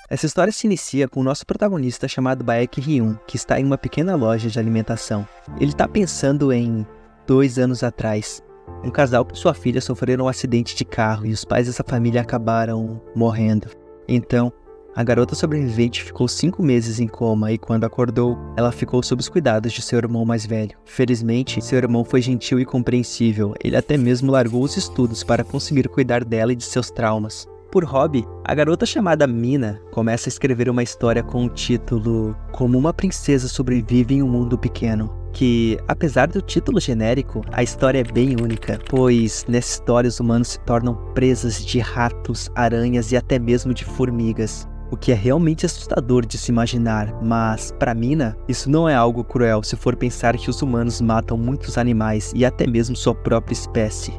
Essa história se inicia com o nosso protagonista chamado Baek Hyun, que está em uma pequena loja de alimentação. Ele está pensando em 2 anos atrás. Um casal com sua filha sofreram um acidente de carro e os pais dessa família acabaram morrendo. Então, a garota sobrevivente ficou 5 meses em coma e quando acordou, ela ficou sob os cuidados de seu irmão mais velho. Felizmente, seu irmão foi gentil e compreensível. Ele até mesmo largou os estudos para conseguir cuidar dela e de seus traumas. Por hobby, a garota chamada Mina começa a escrever uma história com o título Como uma princesa sobrevive em um mundo pequeno, que, apesar do título genérico, a história é bem única, pois nessa história os humanos se tornam presas de ratos, aranhas e até mesmo de formigas, o que é realmente assustador de se imaginar, mas, para Mina, isso não é algo cruel se for pensar que os humanos matam muitos animais e até mesmo sua própria espécie.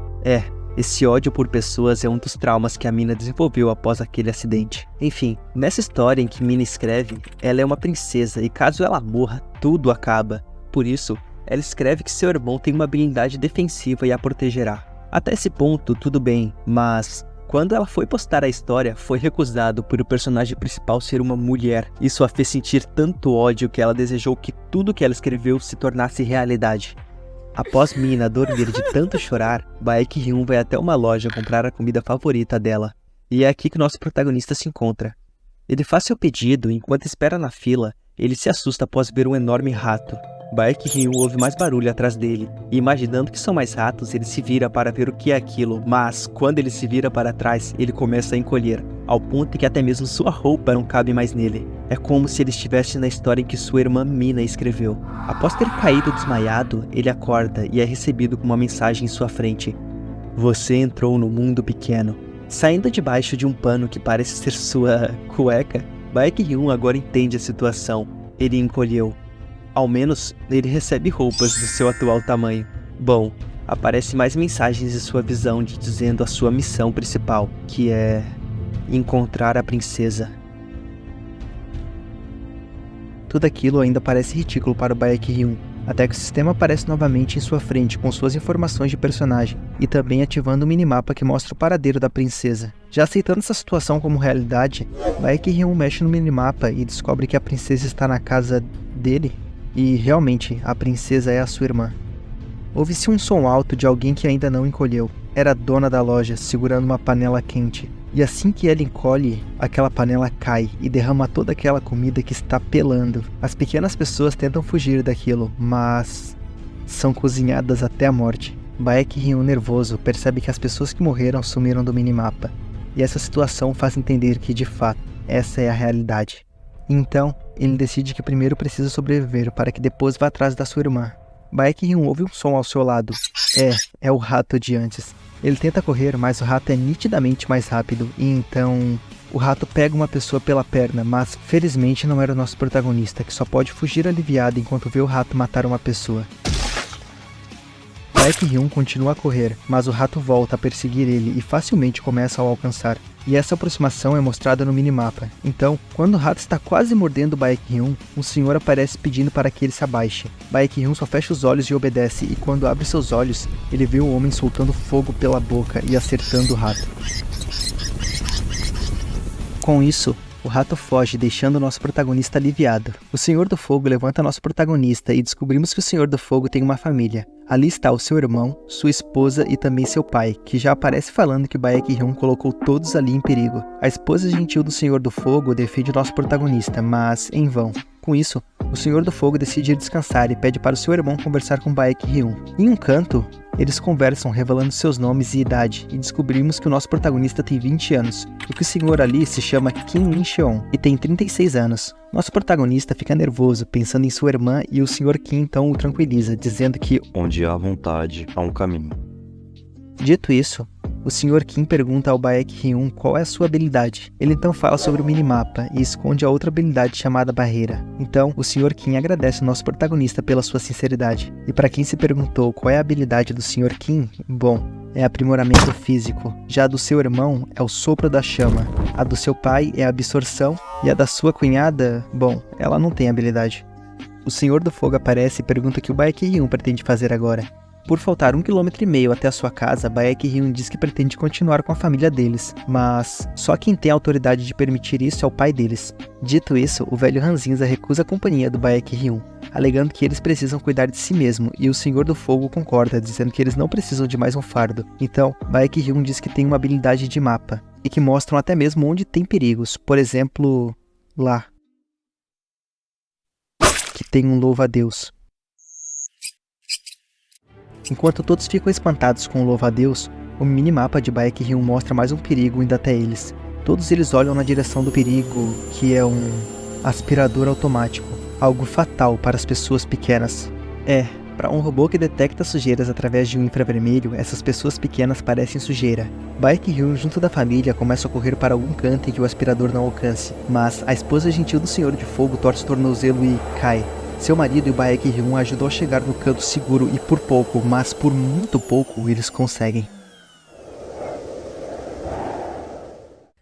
Esse ódio por pessoas é um dos traumas que a Mina desenvolveu após aquele acidente. Enfim, nessa história em que Mina escreve, ela é uma princesa e caso ela morra, tudo acaba. Por isso, ela escreve que seu irmão tem uma habilidade defensiva e a protegerá. Até esse ponto, tudo bem, mas quando ela foi postar a história, foi recusado por o personagem principal ser uma mulher. Isso a fez sentir tanto ódio que ela desejou que tudo que ela escreveu se tornasse realidade. Após Mina dormir de tanto chorar, Baek Hyun vai até uma loja comprar a comida favorita dela. E é aqui que nosso protagonista se encontra. Ele faz seu pedido e enquanto espera na fila, ele se assusta após ver um enorme rato. Baek Hyun ouve mais barulho atrás dele, e imaginando que são mais ratos, ele se vira para ver o que é aquilo, mas quando ele se vira para trás, ele começa a encolher, ao ponto que até mesmo sua roupa não cabe mais nele. É como se ele estivesse na história em que sua irmã Mina escreveu. Após ter caído desmaiado, ele acorda e é recebido com uma mensagem em sua frente. Você entrou no mundo pequeno. Saindo debaixo de um pano que parece ser sua cueca, Baek Hyun agora entende a situação. Ele encolheu. Ao menos, ele recebe roupas do seu atual tamanho. Bom, aparecem mais mensagens em sua visão dizendo a sua missão principal, que é encontrar a princesa. Tudo aquilo ainda parece ridículo para o Baek Hyun, até que o sistema aparece novamente em sua frente com suas informações de personagem, e também ativando o minimapa que mostra o paradeiro da princesa. Já aceitando essa situação como realidade, Baek Hyun mexe no minimapa e descobre que a princesa está na casa dele. E realmente, a princesa é a sua irmã. Ouve-se um som alto de alguém que ainda não encolheu. Era a dona da loja, segurando uma panela quente. E assim que ela encolhe, aquela panela cai e derrama toda aquela comida que está pelando. As pequenas pessoas tentam fugir daquilo, mas são cozinhadas até a morte. Baek Hyun, nervoso, percebe que as pessoas que morreram sumiram do minimapa. E essa situação faz entender que, de fato, essa é a realidade. Então, ele decide que primeiro precisa sobreviver para que depois vá atrás da sua irmã. Baek Hyun ouve um som ao seu lado. É o rato de antes. Ele tenta correr, mas o rato é nitidamente mais rápido, e então o rato pega uma pessoa pela perna, mas felizmente não era o nosso protagonista, que só pode fugir aliviado enquanto vê o rato matar uma pessoa. Baek Hyun continua a correr, mas o rato volta a perseguir ele e facilmente começa a o alcançar. E essa aproximação é mostrada no minimapa. Então, quando o rato está quase mordendo Baek Hyun, um senhor aparece pedindo para que ele se abaixe. Baek Hyun só fecha os olhos e obedece, e quando abre seus olhos, ele vê o homem soltando fogo pela boca e acertando o rato. Com isso, o rato foge, deixando nosso protagonista aliviado. O Senhor do Fogo levanta nosso protagonista e descobrimos que o Senhor do Fogo tem uma família. Ali está o seu irmão, sua esposa e também seu pai, que já aparece falando que Baek Hyun colocou todos ali em perigo. A esposa gentil do Senhor do Fogo defende nosso protagonista, mas em vão. Com isso, o Senhor do Fogo decide ir descansar e pede para o seu irmão conversar com Baek Hyun. Em um canto, eles conversam revelando seus nomes e idade, e descobrimos que o nosso protagonista tem 20 anos, e que o senhor ali se chama Kim Min-cheon e tem 36 anos. Nosso protagonista fica nervoso, pensando em sua irmã, e o Sr. Kim então o tranquiliza, dizendo que onde há vontade, há um caminho. Dito isso, o Sr. Kim pergunta ao Baek Hyun qual é a sua habilidade. Ele então fala sobre o minimapa e esconde a outra habilidade chamada barreira. Então, o Sr. Kim agradece o nosso protagonista pela sua sinceridade. E para quem se perguntou qual é a habilidade do Sr. Kim, bom, é aprimoramento físico. Já a do seu irmão é o sopro da chama. A do seu pai é a absorção. E a da sua cunhada, bom, ela não tem habilidade. O Senhor do Fogo aparece e pergunta o que o Baek Hyun pretende fazer agora. Por faltar 1,5 km até a sua casa, Baek Hyun diz que pretende continuar com a família deles, mas só quem tem a autoridade de permitir isso é o pai deles. Dito isso, o velho Ranzinza recusa a companhia do Baek Hyun, alegando que eles precisam cuidar de si mesmo, e o Senhor do Fogo concorda, dizendo que eles não precisam de mais um fardo. Então, Baek Hyun diz que tem uma habilidade de mapa, e que mostram até mesmo onde tem perigos, por exemplo, lá, que tem um louva-a-Deus. Enquanto todos ficam espantados com o louva-a-Deus, o minimapa de Baek Hyun mostra mais um perigo indo até eles. Todos eles olham na direção do perigo, que é um aspirador automático, algo fatal para as pessoas pequenas. Para um robô que detecta sujeiras através de um infravermelho, essas pessoas pequenas parecem sujeira. Baek Hyun, junto da família, começa a correr para algum canto em que o aspirador não alcance, mas a esposa gentil do Senhor de Fogo torce o tornozelo e cai. Seu marido e o Baek Hyun ajudam a chegar no canto seguro e por pouco, mas por muito pouco, eles conseguem.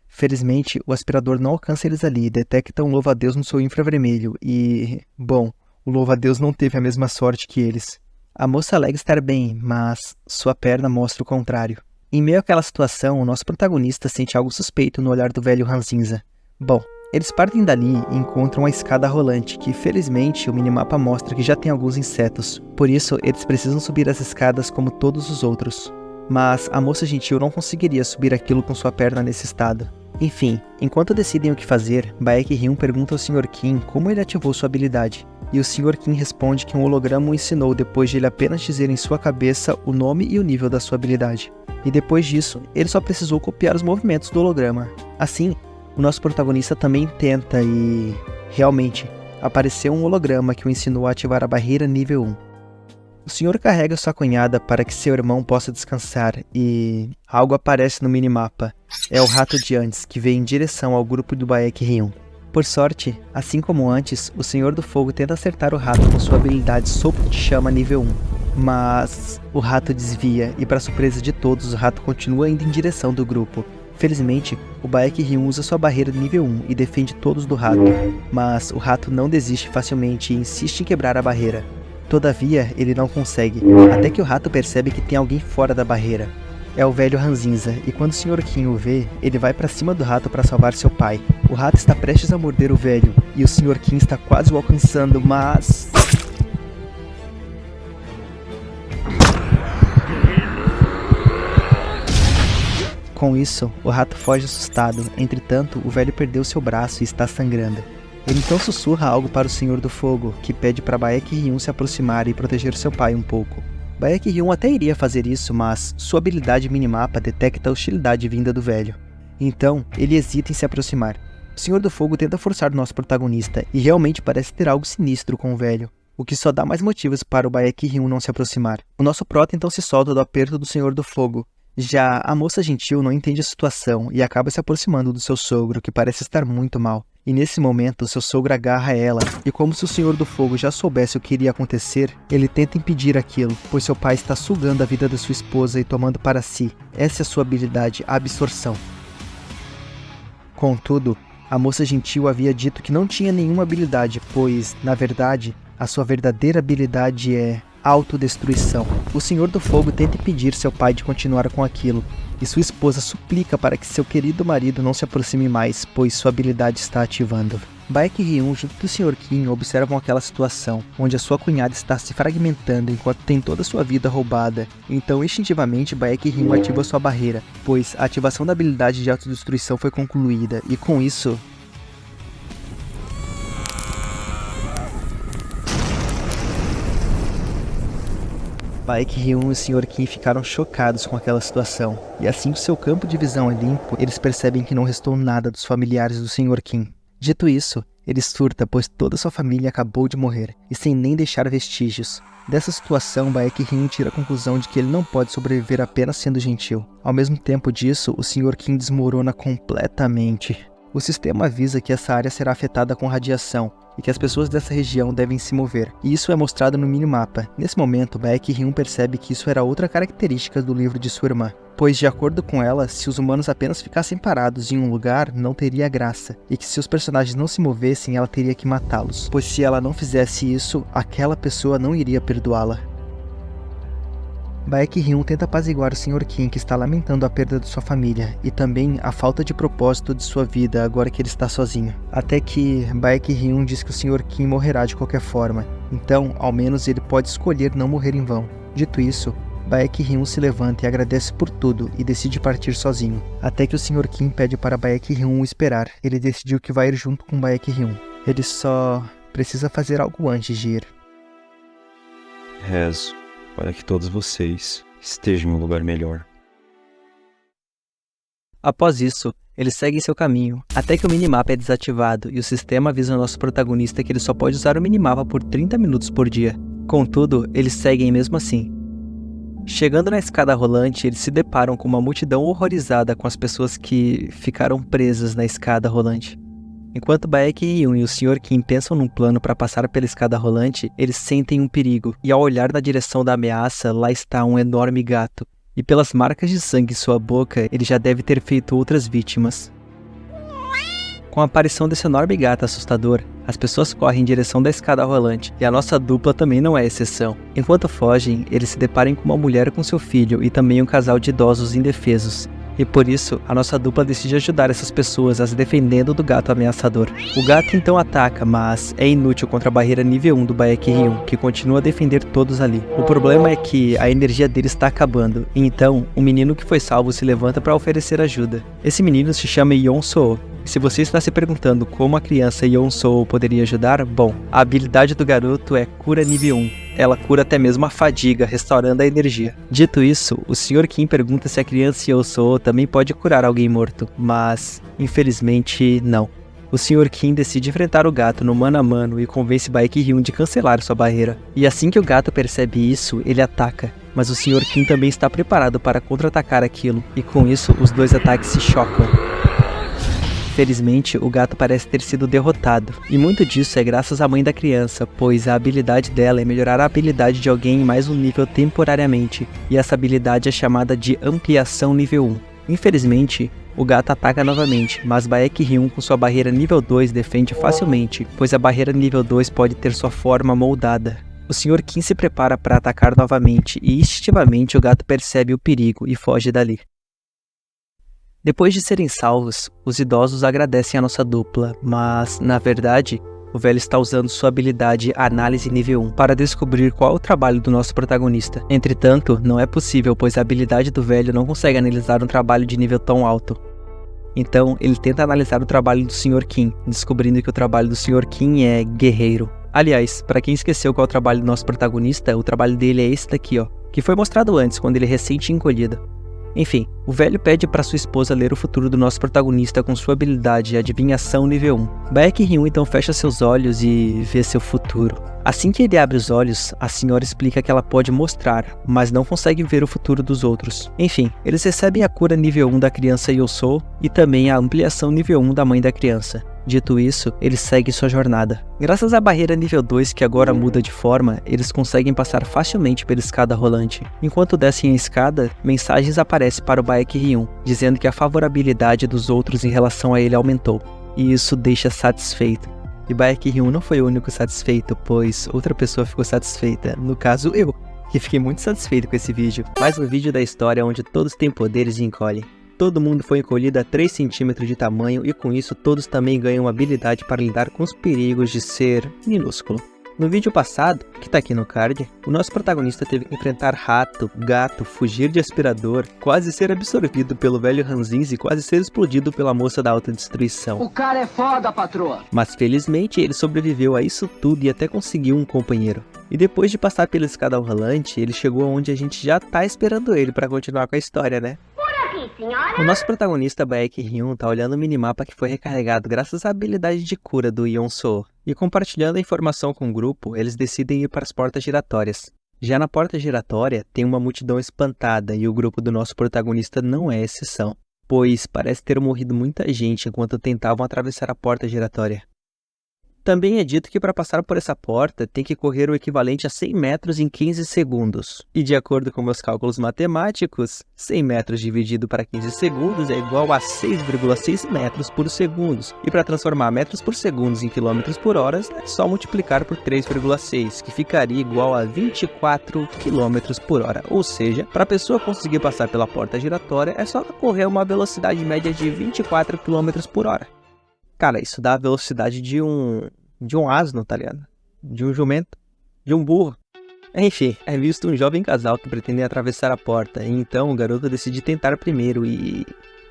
Felizmente, o aspirador não alcança eles ali, detecta um louva-a-Deus no seu infravermelho e... bom, o louva-a-Deus não teve a mesma sorte que eles. A moça alega estar bem, mas sua perna mostra o contrário. Em meio àquela situação, o nosso protagonista sente algo suspeito no olhar do velho Ranzinza. Bom, eles partem dali e encontram a escada rolante, que felizmente o minimapa mostra que já tem alguns insetos. Por isso, eles precisam subir as escadas como todos os outros. Mas a moça gentil não conseguiria subir aquilo com sua perna nesse estado. Enfim, enquanto decidem o que fazer, Baek Hyun pergunta ao Sr. Kim como ele ativou sua habilidade. E o Sr. Kim responde que um holograma o ensinou depois de ele apenas dizer em sua cabeça o nome e o nível da sua habilidade. E depois disso, ele só precisou copiar os movimentos do holograma. Assim, o nosso protagonista também tenta e... realmente, apareceu um holograma que o ensinou a ativar a barreira nível 1. O senhor carrega sua cunhada para que seu irmão possa descansar e... algo aparece no minimapa. É o rato de antes, que vem em direção ao grupo do Baek Hyun. Por sorte, assim como antes, o Senhor do Fogo tenta acertar o rato com sua habilidade Sopro de Chama nível 1. Mas o rato desvia e, para surpresa de todos, o rato continua indo em direção do grupo. Felizmente, o Baek Hyun usa sua barreira nível 1 e defende todos do rato, mas o rato não desiste facilmente e insiste em quebrar a barreira. Todavia, ele não consegue, até que o rato percebe que tem alguém fora da barreira. É o velho Ranzinza, e quando o Sr. Kim o vê, ele vai para cima do rato para salvar seu pai. O rato está prestes a morder o velho, e o Sr. Kim está quase o alcançando, mas... Com isso, o rato foge assustado, entretanto, o velho perdeu seu braço e está sangrando. Ele então sussurra algo para o Senhor do Fogo, que pede para Baek Hyun se aproximar e proteger seu pai um pouco. Baek Hyun até iria fazer isso, mas sua habilidade minimapa detecta a hostilidade vinda do velho. Então, ele hesita em se aproximar. O Senhor do Fogo tenta forçar o nosso protagonista, e realmente parece ter algo sinistro com o velho, o que só dá mais motivos para o Baek Hyun não se aproximar. O nosso prota então se solta do aperto do Senhor do Fogo. Já a moça gentil não entende a situação e acaba se aproximando do seu sogro, que parece estar muito mal. E nesse momento, seu sogro agarra ela, e como se o Senhor do Fogo já soubesse o que iria acontecer, ele tenta impedir aquilo, pois seu pai está sugando a vida da sua esposa e tomando para si. Essa é sua habilidade, a absorção. Contudo, a moça gentil havia dito que não tinha nenhuma habilidade, pois, na verdade, a sua verdadeira habilidade é autodestruição. O Senhor do Fogo tenta impedir seu pai de continuar com aquilo, e sua esposa suplica para que seu querido marido não se aproxime mais, pois sua habilidade está ativando. Baek Hyun junto do Sr. Kim observam aquela situação, onde a sua cunhada está se fragmentando enquanto tem toda a sua vida roubada. Então, instintivamente, Baek Hyun ativa sua barreira, pois a ativação da habilidade de autodestruição foi concluída, e com isso... Baek Hyun e o Sr. Kim ficaram chocados com aquela situação, e assim que seu campo de visão é limpo, eles percebem que não restou nada dos familiares do Sr. Kim. Dito isso, ele surta, pois toda sua família acabou de morrer, e sem nem deixar vestígios. Dessa situação, Baek Hyun tira a conclusão de que ele não pode sobreviver apenas sendo gentil. Ao mesmo tempo disso, o Sr. Kim desmorona completamente. O sistema avisa que essa área será afetada com radiação, e que as pessoas dessa região devem se mover, e isso é mostrado no minimapa. Nesse momento, Baek Hyun percebe que isso era outra característica do livro de sua irmã, pois de acordo com ela, se os humanos apenas ficassem parados em um lugar, não teria graça, e que se os personagens não se movessem, ela teria que matá-los, pois se ela não fizesse isso, aquela pessoa não iria perdoá-la. Baek Hyun tenta apaziguar o Sr. Kim, que está lamentando a perda de sua família e também a falta de propósito de sua vida agora que ele está sozinho. Até que Baek Hyun diz que o Sr. Kim morrerá de qualquer forma, então ao menos ele pode escolher não morrer em vão. Dito isso, Baek Hyun se levanta e agradece por tudo e decide partir sozinho. Até que o Sr. Kim pede para Baek Hyun esperar. Ele decidiu que vai ir junto com Baek Hyun. Ele só precisa fazer algo antes de ir. Rezo para que todos vocês estejam em um lugar melhor. Após isso, ele segue seu caminho, até que o minimapa é desativado e o sistema avisa o nosso protagonista que ele só pode usar o minimapa por 30 minutos por dia. Contudo, eles seguem mesmo assim. Chegando na escada rolante, eles se deparam com uma multidão horrorizada com as pessoas que ficaram presas na escada rolante. Enquanto Baek Hyun e o Sr. Kim pensam num plano para passar pela escada rolante, eles sentem um perigo, e ao olhar na direção da ameaça, lá está um enorme gato. E pelas marcas de sangue em sua boca, ele já deve ter feito outras vítimas. Com a aparição desse enorme gato assustador, as pessoas correm em direção da escada rolante, e a nossa dupla também não é exceção. Enquanto fogem, eles se deparam com uma mulher com seu filho e também um casal de idosos indefesos. E por isso, a nossa dupla decide ajudar essas pessoas a se defendendo do gato ameaçador. O gato então ataca, mas é inútil contra a barreira nível 1 do Baek Hyun, que continua a defender todos ali. O problema é que a energia dele está acabando, e então, o menino que foi salvo se levanta para oferecer ajuda. Esse menino se chama Yeon Soo. E se você está se perguntando como a criança Yeon Soo poderia ajudar, bom, a habilidade do garoto é cura nível 1. Ela cura até mesmo a fadiga, restaurando a energia. Dito isso, o Sr. Kim pergunta se a criança Yeon Soo também pode curar alguém morto, mas, infelizmente, não. O Sr. Kim decide enfrentar o gato no mano a mano e convence Baek Hyun de cancelar sua barreira. E assim que o gato percebe isso, ele ataca. Mas o Sr. Kim também está preparado para contra-atacar aquilo, e com isso, os dois ataques se chocam. Felizmente, o gato parece ter sido derrotado, e muito disso é graças à mãe da criança, pois a habilidade dela é melhorar a habilidade de alguém em mais um nível temporariamente, e essa habilidade é chamada de Ampliação nível 1. Infelizmente, o gato ataca novamente, mas Baek Hyun com sua barreira nível 2 defende facilmente, pois a barreira nível 2 pode ter sua forma moldada. O Sr. Kim se prepara para atacar novamente, e instintivamente o gato percebe o perigo e foge dali. Depois de serem salvos, os idosos agradecem a nossa dupla, mas, na verdade, o velho está usando sua habilidade Análise nível 1 para descobrir qual é o trabalho do nosso protagonista. Entretanto, não é possível, pois a habilidade do velho não consegue analisar um trabalho de nível tão alto. Então, ele tenta analisar o trabalho do Sr. Kim, descobrindo que o trabalho do Sr. Kim é guerreiro. Aliás, para quem esqueceu qual é o trabalho do nosso protagonista, o trabalho dele é esse daqui, ó, que foi mostrado antes, quando ele é recente encolhido. Enfim, o velho pede para sua esposa ler o futuro do nosso protagonista com sua habilidade Adivinhação nível 1. Baek Hyun então fecha seus olhos e vê seu futuro. Assim que ele abre os olhos, a senhora explica que ela pode mostrar, mas não consegue ver o futuro dos outros. Enfim, eles recebem a cura nível 1 da criança Yeon Soo e também a ampliação nível 1 da mãe da criança. Dito isso, eles seguem sua jornada. Graças à barreira nível 2 que agora muda de forma, eles conseguem passar facilmente pela escada rolante. Enquanto descem a escada, mensagens aparecem para o Baek Hyun, dizendo que a favorabilidade dos outros em relação a ele aumentou. E isso deixa satisfeito. E Baek Hyun não foi o único satisfeito, pois outra pessoa ficou satisfeita, no caso eu, que fiquei muito satisfeito com esse vídeo. Mais um vídeo da história onde todos têm poderes e encolhem. Todo mundo foi encolhido a 3 centímetros de tamanho e com isso todos também ganham habilidade para lidar com os perigos de ser minúsculo. No vídeo passado, que tá aqui no card, o nosso protagonista teve que enfrentar rato, gato, fugir de aspirador, quase ser absorvido pelo velho Ranzins e quase ser explodido pela moça da autodestruição. O cara é foda, patroa! Mas felizmente ele sobreviveu a isso tudo e até conseguiu um companheiro. E depois de passar pela escada rolante, ele chegou onde a gente já tá esperando ele para continuar com a história, né? O nosso protagonista Baek Hyun tá olhando o minimapa que foi recarregado graças à habilidade de cura do Yeon Soo. E compartilhando a informação com o grupo, eles decidem ir para as portas giratórias. Já na porta giratória, tem uma multidão espantada e o grupo do nosso protagonista não é exceção, pois parece ter morrido muita gente enquanto tentavam atravessar a porta giratória. Também é dito que para passar por essa porta tem que correr o equivalente a 100 metros em 15 segundos. E de acordo com meus cálculos matemáticos, 100 metros dividido para 15 segundos é igual a 6,6 metros por segundo. E para transformar metros por segundo em quilômetros por hora, é só multiplicar por 3,6, que ficaria igual a 24 quilômetros por hora. Ou seja, para a pessoa conseguir passar pela porta giratória, é só correr uma velocidade média de 24 quilômetros por hora. Cara, isso dá a velocidade de um asno, tá ligado? De um jumento, de um burro. Enfim, é visto um jovem casal que pretende atravessar a porta, e então o garoto decide tentar primeiro e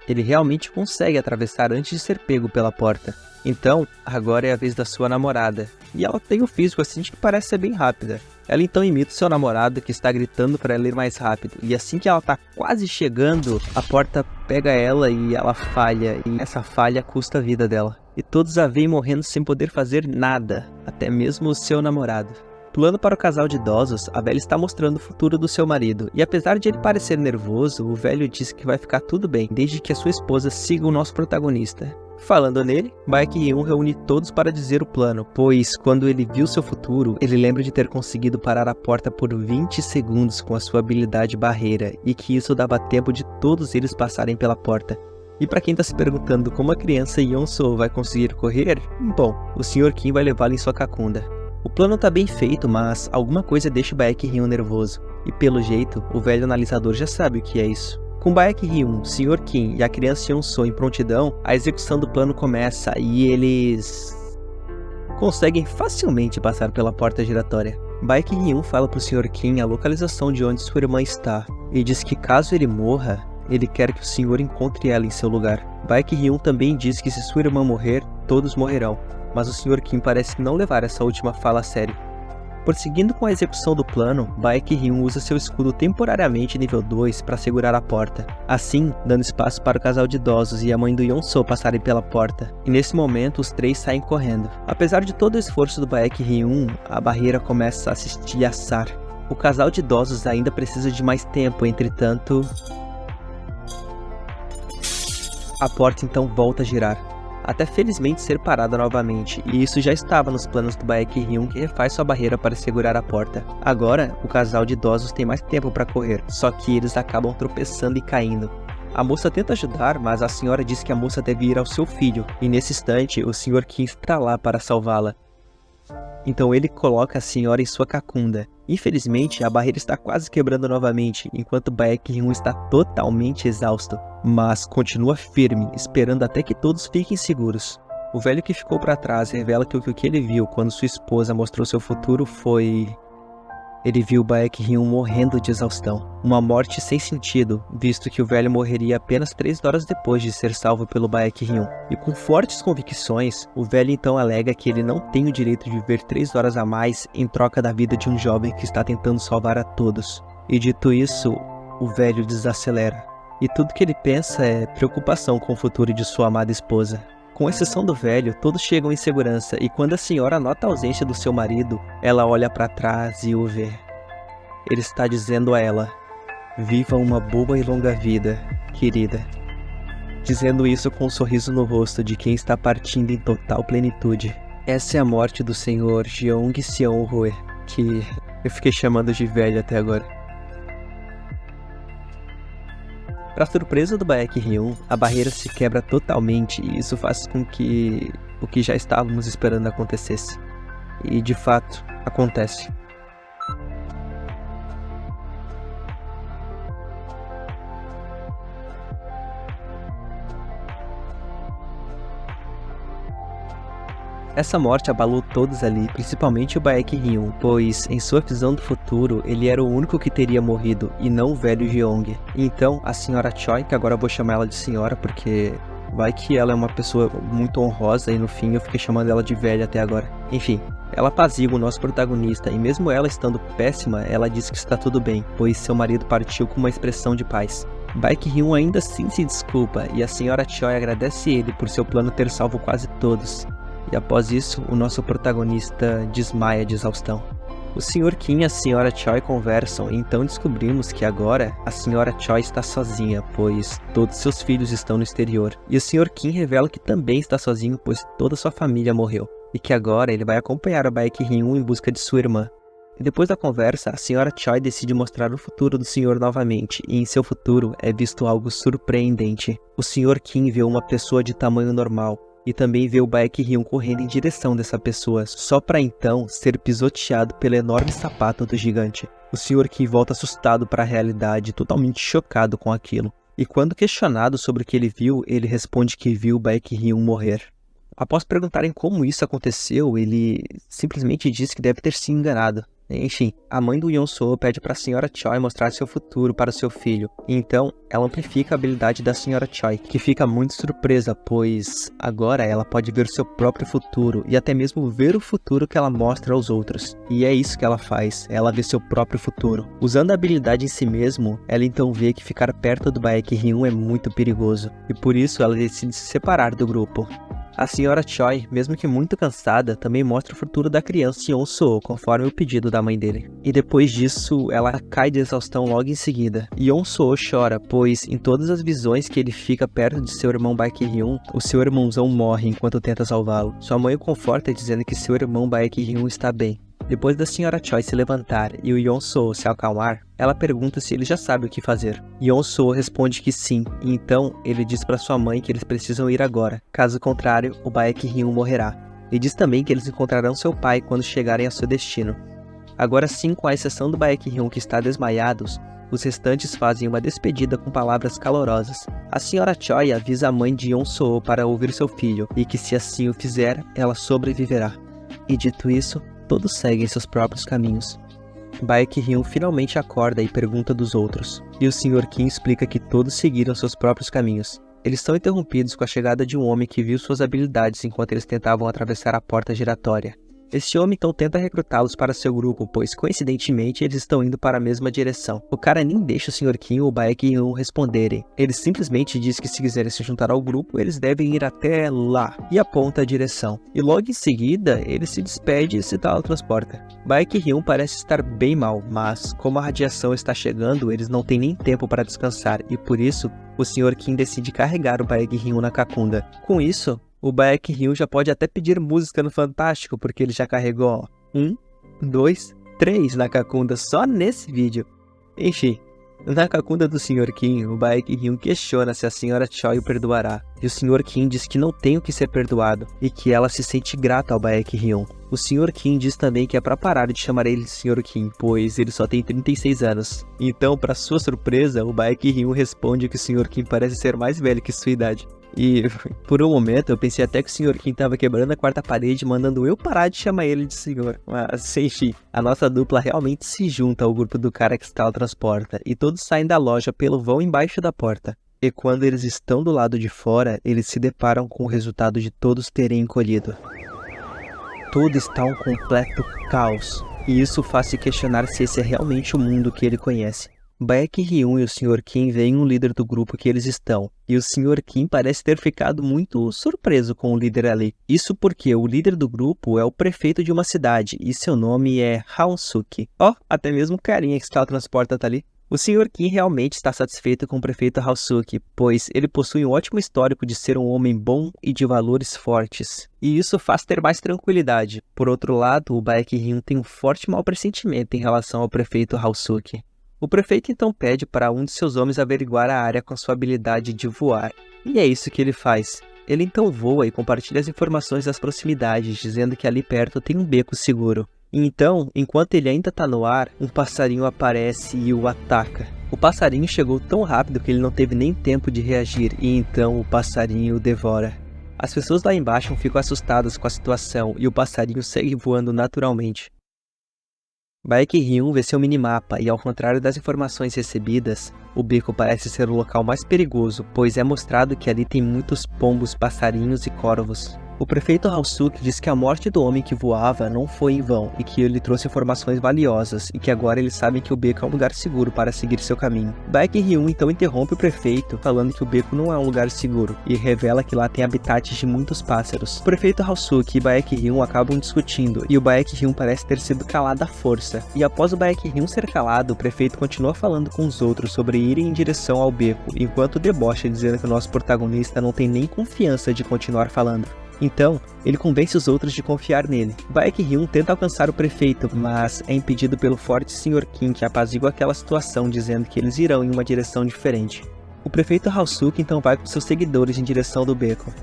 ele realmente consegue atravessar antes de ser pego pela porta. Então, agora é a vez da sua namorada, e ela tem um físico assim que parece ser bem rápida. Ela então imita o seu namorado que está gritando para ela ir mais rápido, e assim que ela tá quase chegando, a porta pega ela e ela falha, e essa falha custa a vida dela. E todos a veem morrendo sem poder fazer nada, até mesmo o seu namorado. Pulando para o casal de idosos, a velha está mostrando o futuro do seu marido, e apesar de ele parecer nervoso, o velho diz que vai ficar tudo bem, desde que a sua esposa siga o nosso protagonista. Falando nele, Baek Hyun reúne todos para dizer o plano, pois quando ele viu seu futuro, ele lembra de ter conseguido parar a porta por 20 segundos com a sua habilidade barreira, e que isso dava tempo de todos eles passarem pela porta. E para quem tá se perguntando como a criança Yeon-soo vai conseguir correr, bom, o Sr. Kim vai levá-la em sua cacunda. O plano tá bem feito, mas alguma coisa deixa o Baek Hyun nervoso, e pelo jeito, o velho analisador já sabe o que é isso. Com Baek Hyun, Sr. Kim e a criança Yeon-soo em prontidão, a execução do plano começa e eles conseguem facilmente passar pela porta giratória. Baek Hyun fala pro Sr. Kim a localização de onde sua irmã está, e diz que caso ele morra, ele quer que o senhor encontre ela em seu lugar. Baek Hyun também diz que se sua irmã morrer, todos morrerão, mas o Sr. Kim parece não levar essa última fala a sério. Prosseguindo com a execução do plano, Baek Hyun usa seu escudo temporariamente nível 2 para segurar a porta, assim dando espaço para o casal de idosos e a mãe do Yeon-soo passarem pela porta, e nesse momento os três saem correndo. Apesar de todo o esforço do Baek Hyun, a barreira começa a se estilhaçar. O casal de idosos ainda precisa de mais tempo, entretanto a porta então volta a girar, até felizmente ser parada novamente, e isso já estava nos planos do Baek Hyun, que refaz sua barreira para segurar a porta. Agora, o casal de idosos tem mais tempo para correr, só que eles acabam tropeçando e caindo. A moça tenta ajudar, mas a senhora diz que a moça deve ir ao seu filho, e nesse instante o Sr. Kim está lá para salvá-la. Então ele coloca a senhora em sua cacunda. Infelizmente, a barreira está quase quebrando novamente, enquanto Baek Hyun está totalmente exausto, mas continua firme, esperando até que todos fiquem seguros. O velho que ficou para trás revela que o que ele viu quando sua esposa mostrou seu futuro foi... Ele viu Baek Hyun morrendo de exaustão, uma morte sem sentido, visto que o velho morreria apenas 3 horas depois de ser salvo pelo Baek Hyun. E com fortes convicções, o velho então alega que ele não tem o direito de viver 3 horas a mais em troca da vida de um jovem que está tentando salvar a todos. E dito isso, o velho desacelera, e tudo que ele pensa é preocupação com o futuro de sua amada esposa. Com exceção do velho, todos chegam em segurança, e quando a senhora nota a ausência do seu marido, ela olha para trás e o vê. Ele está dizendo a ela: "Viva uma boa e longa vida, querida." Dizendo isso com um sorriso no rosto de quem está partindo em total plenitude. Essa é a morte do senhor Jeong Seon-hoe, que eu fiquei chamando de velho até agora. Para surpresa do Baek Hyun, a barreira se quebra totalmente e isso faz com que o que já estávamos esperando acontecesse. E de fato, acontece. Essa morte abalou todos ali, principalmente o Baek Hyun, pois, em sua visão do futuro, ele era o único que teria morrido, e não o velho Jeong. Então, a senhora Choi, que agora eu vou chamar ela de senhora, porque vai que ela é uma pessoa muito honrosa, e no fim eu fiquei chamando ela de velha até agora. Enfim, ela apazigua o nosso protagonista, e mesmo ela estando péssima, ela diz que está tudo bem, pois seu marido partiu com uma expressão de paz. Baek Hyun ainda assim se desculpa, e a senhora Choi agradece ele por seu plano ter salvo quase todos. E após isso, o nosso protagonista desmaia de exaustão. O Sr. Kim e a Sra. Choi conversam e então descobrimos que agora a Sra. Choi está sozinha, pois todos seus filhos estão no exterior. E o Sr. Kim revela que também está sozinho, pois toda sua família morreu. E que agora ele vai acompanhar o Baek Hyun em busca de sua irmã. E depois da conversa, a Sra. Choi decide mostrar o futuro do senhor novamente, e em seu futuro é visto algo surpreendente. O Sr. Kim vê uma pessoa de tamanho normal, e também vê o Baek Hyun correndo em direção dessa pessoa, só para então ser pisoteado pelo enorme sapato do gigante. O Sr. Kim volta assustado para a realidade, totalmente chocado com aquilo. E quando questionado sobre o que ele viu, ele responde que viu o Baek Hyun morrer. Após perguntarem como isso aconteceu, ele simplesmente diz que deve ter se enganado. Enfim, a mãe do Yeon-soo pede para a Sra. Choi mostrar seu futuro para o seu filho. Então, ela amplifica a habilidade da Sra. Choi, que fica muito surpresa, pois agora ela pode ver seu próprio futuro e até mesmo ver o futuro que ela mostra aos outros. E é isso que ela faz, ela vê seu próprio futuro. Usando a habilidade em si mesmo, ela então vê que ficar perto do Baek Hyun é muito perigoso, e por isso ela decide se separar do grupo. A Sra. Choi, mesmo que muito cansada, também mostra o futuro da criança Yeon-soo, conforme o pedido da mãe dele. E depois disso, ela cai de exaustão logo em seguida. Yeon-soo chora, pois em todas as visões que ele fica perto de seu irmão Baek Hyun, o seu irmãozão morre enquanto tenta salvá-lo. Sua mãe o conforta dizendo que seu irmão Baek Hyun está bem. Depois da Sra. Choi se levantar e o Yeon-soo se acalmar, ela pergunta se ele já sabe o que fazer. Yeon-soo responde que sim, e então ele diz para sua mãe que eles precisam ir agora. Caso contrário, o Baek Hyun morrerá. E diz também que eles encontrarão seu pai quando chegarem ao seu destino. Agora sim, com a exceção do Baek Hyun que está desmaiados, os restantes fazem uma despedida com palavras calorosas. A Sra. Choi avisa a mãe de Yeon-soo para ouvir seu filho, e que se assim o fizer, ela sobreviverá. E dito isso, todos seguem seus próprios caminhos. Baek Hyun finalmente acorda e pergunta dos outros, e o Sr. Kim explica que todos seguiram seus próprios caminhos. Eles são interrompidos com a chegada de um homem que viu suas habilidades enquanto eles tentavam atravessar a porta giratória. Esse homem então tenta recrutá-los para seu grupo, pois coincidentemente eles estão indo para a mesma direção. O cara nem deixa o Sr. Kim ou o Baek Hyun responderem. Ele simplesmente diz que se quiserem se juntar ao grupo, eles devem ir até lá, e aponta a direção. E logo em seguida, ele se despede e se teletransporta. Baek Hyun parece estar bem mal, mas como a radiação está chegando, eles não têm nem tempo para descansar, e por isso, o Sr. Kim decide carregar o Baek Hyun na cacunda. Com isso, o Baek Hyun já pode até pedir música no Fantástico, porque ele já carregou 1, 2, 3 na cacunda só nesse vídeo. Enfim, na cacunda do Sr. Kim, o Baek Hyun questiona se a Sra. Choi o perdoará. E o Sr. Kim diz que não tem o que ser perdoado, e que ela se sente grata ao Baek Hyun. O Sr. Kim diz também que é para parar de chamar ele de Sr. Kim, pois ele só tem 36 anos. Então, para sua surpresa, o Baek Hyun responde que o Sr. Kim parece ser mais velho que sua idade. E, por um momento, eu pensei até que o Sr. Kim estava quebrando a quarta parede, mandando eu parar de chamar ele de senhor. Mas, enfim, a nossa dupla realmente se junta ao grupo do cara que se teletransporta, e todos saem da loja pelo vão embaixo da porta. E quando eles estão do lado de fora, eles se deparam com o resultado de todos terem encolhido. Tudo está um completo caos, e isso faz se questionar se esse é realmente o mundo que ele conhece. Baek Hyun e o Sr. Kim veem o líder do grupo que eles estão, e o Sr. Kim parece ter ficado muito surpreso com o líder ali. Isso porque o líder do grupo é o prefeito de uma cidade, e seu nome é Haon-suk. Até mesmo o carinha que se teletransporta tá ali. O Sr. Kim realmente está satisfeito com o prefeito Haon-suk, pois ele possui um ótimo histórico de ser um homem bom e de valores fortes. E isso faz ter mais tranquilidade. Por outro lado, o Baek Hyun tem um forte mau pressentimento em relação ao prefeito Haon-suk. O prefeito então pede para um de seus homens averiguar a área com sua habilidade de voar. E é isso que ele faz. Ele então voa e compartilha as informações das proximidades, dizendo que ali perto tem um beco seguro. E então, enquanto ele ainda está no ar, um passarinho aparece e o ataca. O passarinho chegou tão rápido que ele não teve nem tempo de reagir, e então o passarinho o devora. As pessoas lá embaixo ficam assustadas com a situação e o passarinho segue voando naturalmente. Baek Hyun vê seu minimapa e, ao contrário das informações recebidas, o beco parece ser o local mais perigoso, pois é mostrado que ali tem muitos pombos, passarinhos e corvos. O prefeito Halsuki diz que a morte do homem que voava não foi em vão e que ele trouxe informações valiosas e que agora eles sabem que o beco é um lugar seguro para seguir seu caminho. Baek Hyun então interrompe o prefeito falando que o beco não é um lugar seguro e revela que lá tem habitats de muitos pássaros. O prefeito Halsuki e Baek Hyun acabam discutindo e o Baek Hyun parece ter sido calado à força. E após o Baek Hyun ser calado, o prefeito continua falando com os outros sobre irem em direção ao beco, enquanto debocha dizendo que o nosso protagonista não tem nem confiança de continuar falando. Então, ele convence os outros de confiar nele. Baek Hyun tenta alcançar o prefeito, mas é impedido pelo forte Sr. Kim, que apazigua aquela situação dizendo que eles irão em uma direção diferente. O prefeito Halsuki então vai com seus seguidores em direção do beco.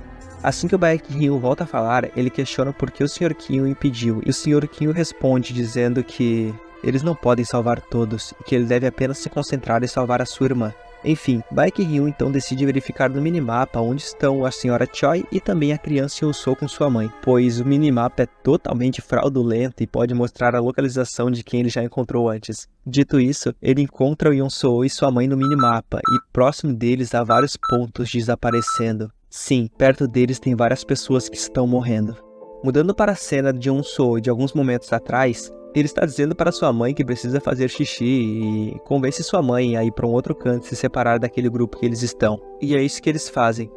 Assim que o Baek Hyun volta a falar, ele questiona por que o Sr. Kim o impediu, e o Sr. Kim responde dizendo que eles não podem salvar todos, e que ele deve apenas se concentrar em salvar a sua irmã. Enfim, Baek Hyun então decide verificar no minimapa onde estão a Sra. Choi e também a criança Yeon-soo com sua mãe, pois o minimapa é totalmente fraudulento e pode mostrar a localização de quem ele já encontrou antes. Dito isso, ele encontra o Yeon-soo e sua mãe no minimapa, e próximo deles há vários pontos desaparecendo. Sim, perto deles tem várias pessoas que estão morrendo. Mudando para a cena de Yeon-soo de alguns momentos atrás, ele está dizendo para sua mãe que precisa fazer xixi e convence sua mãe a ir para um outro canto e se separar daquele grupo que eles estão. E é isso que eles fazem.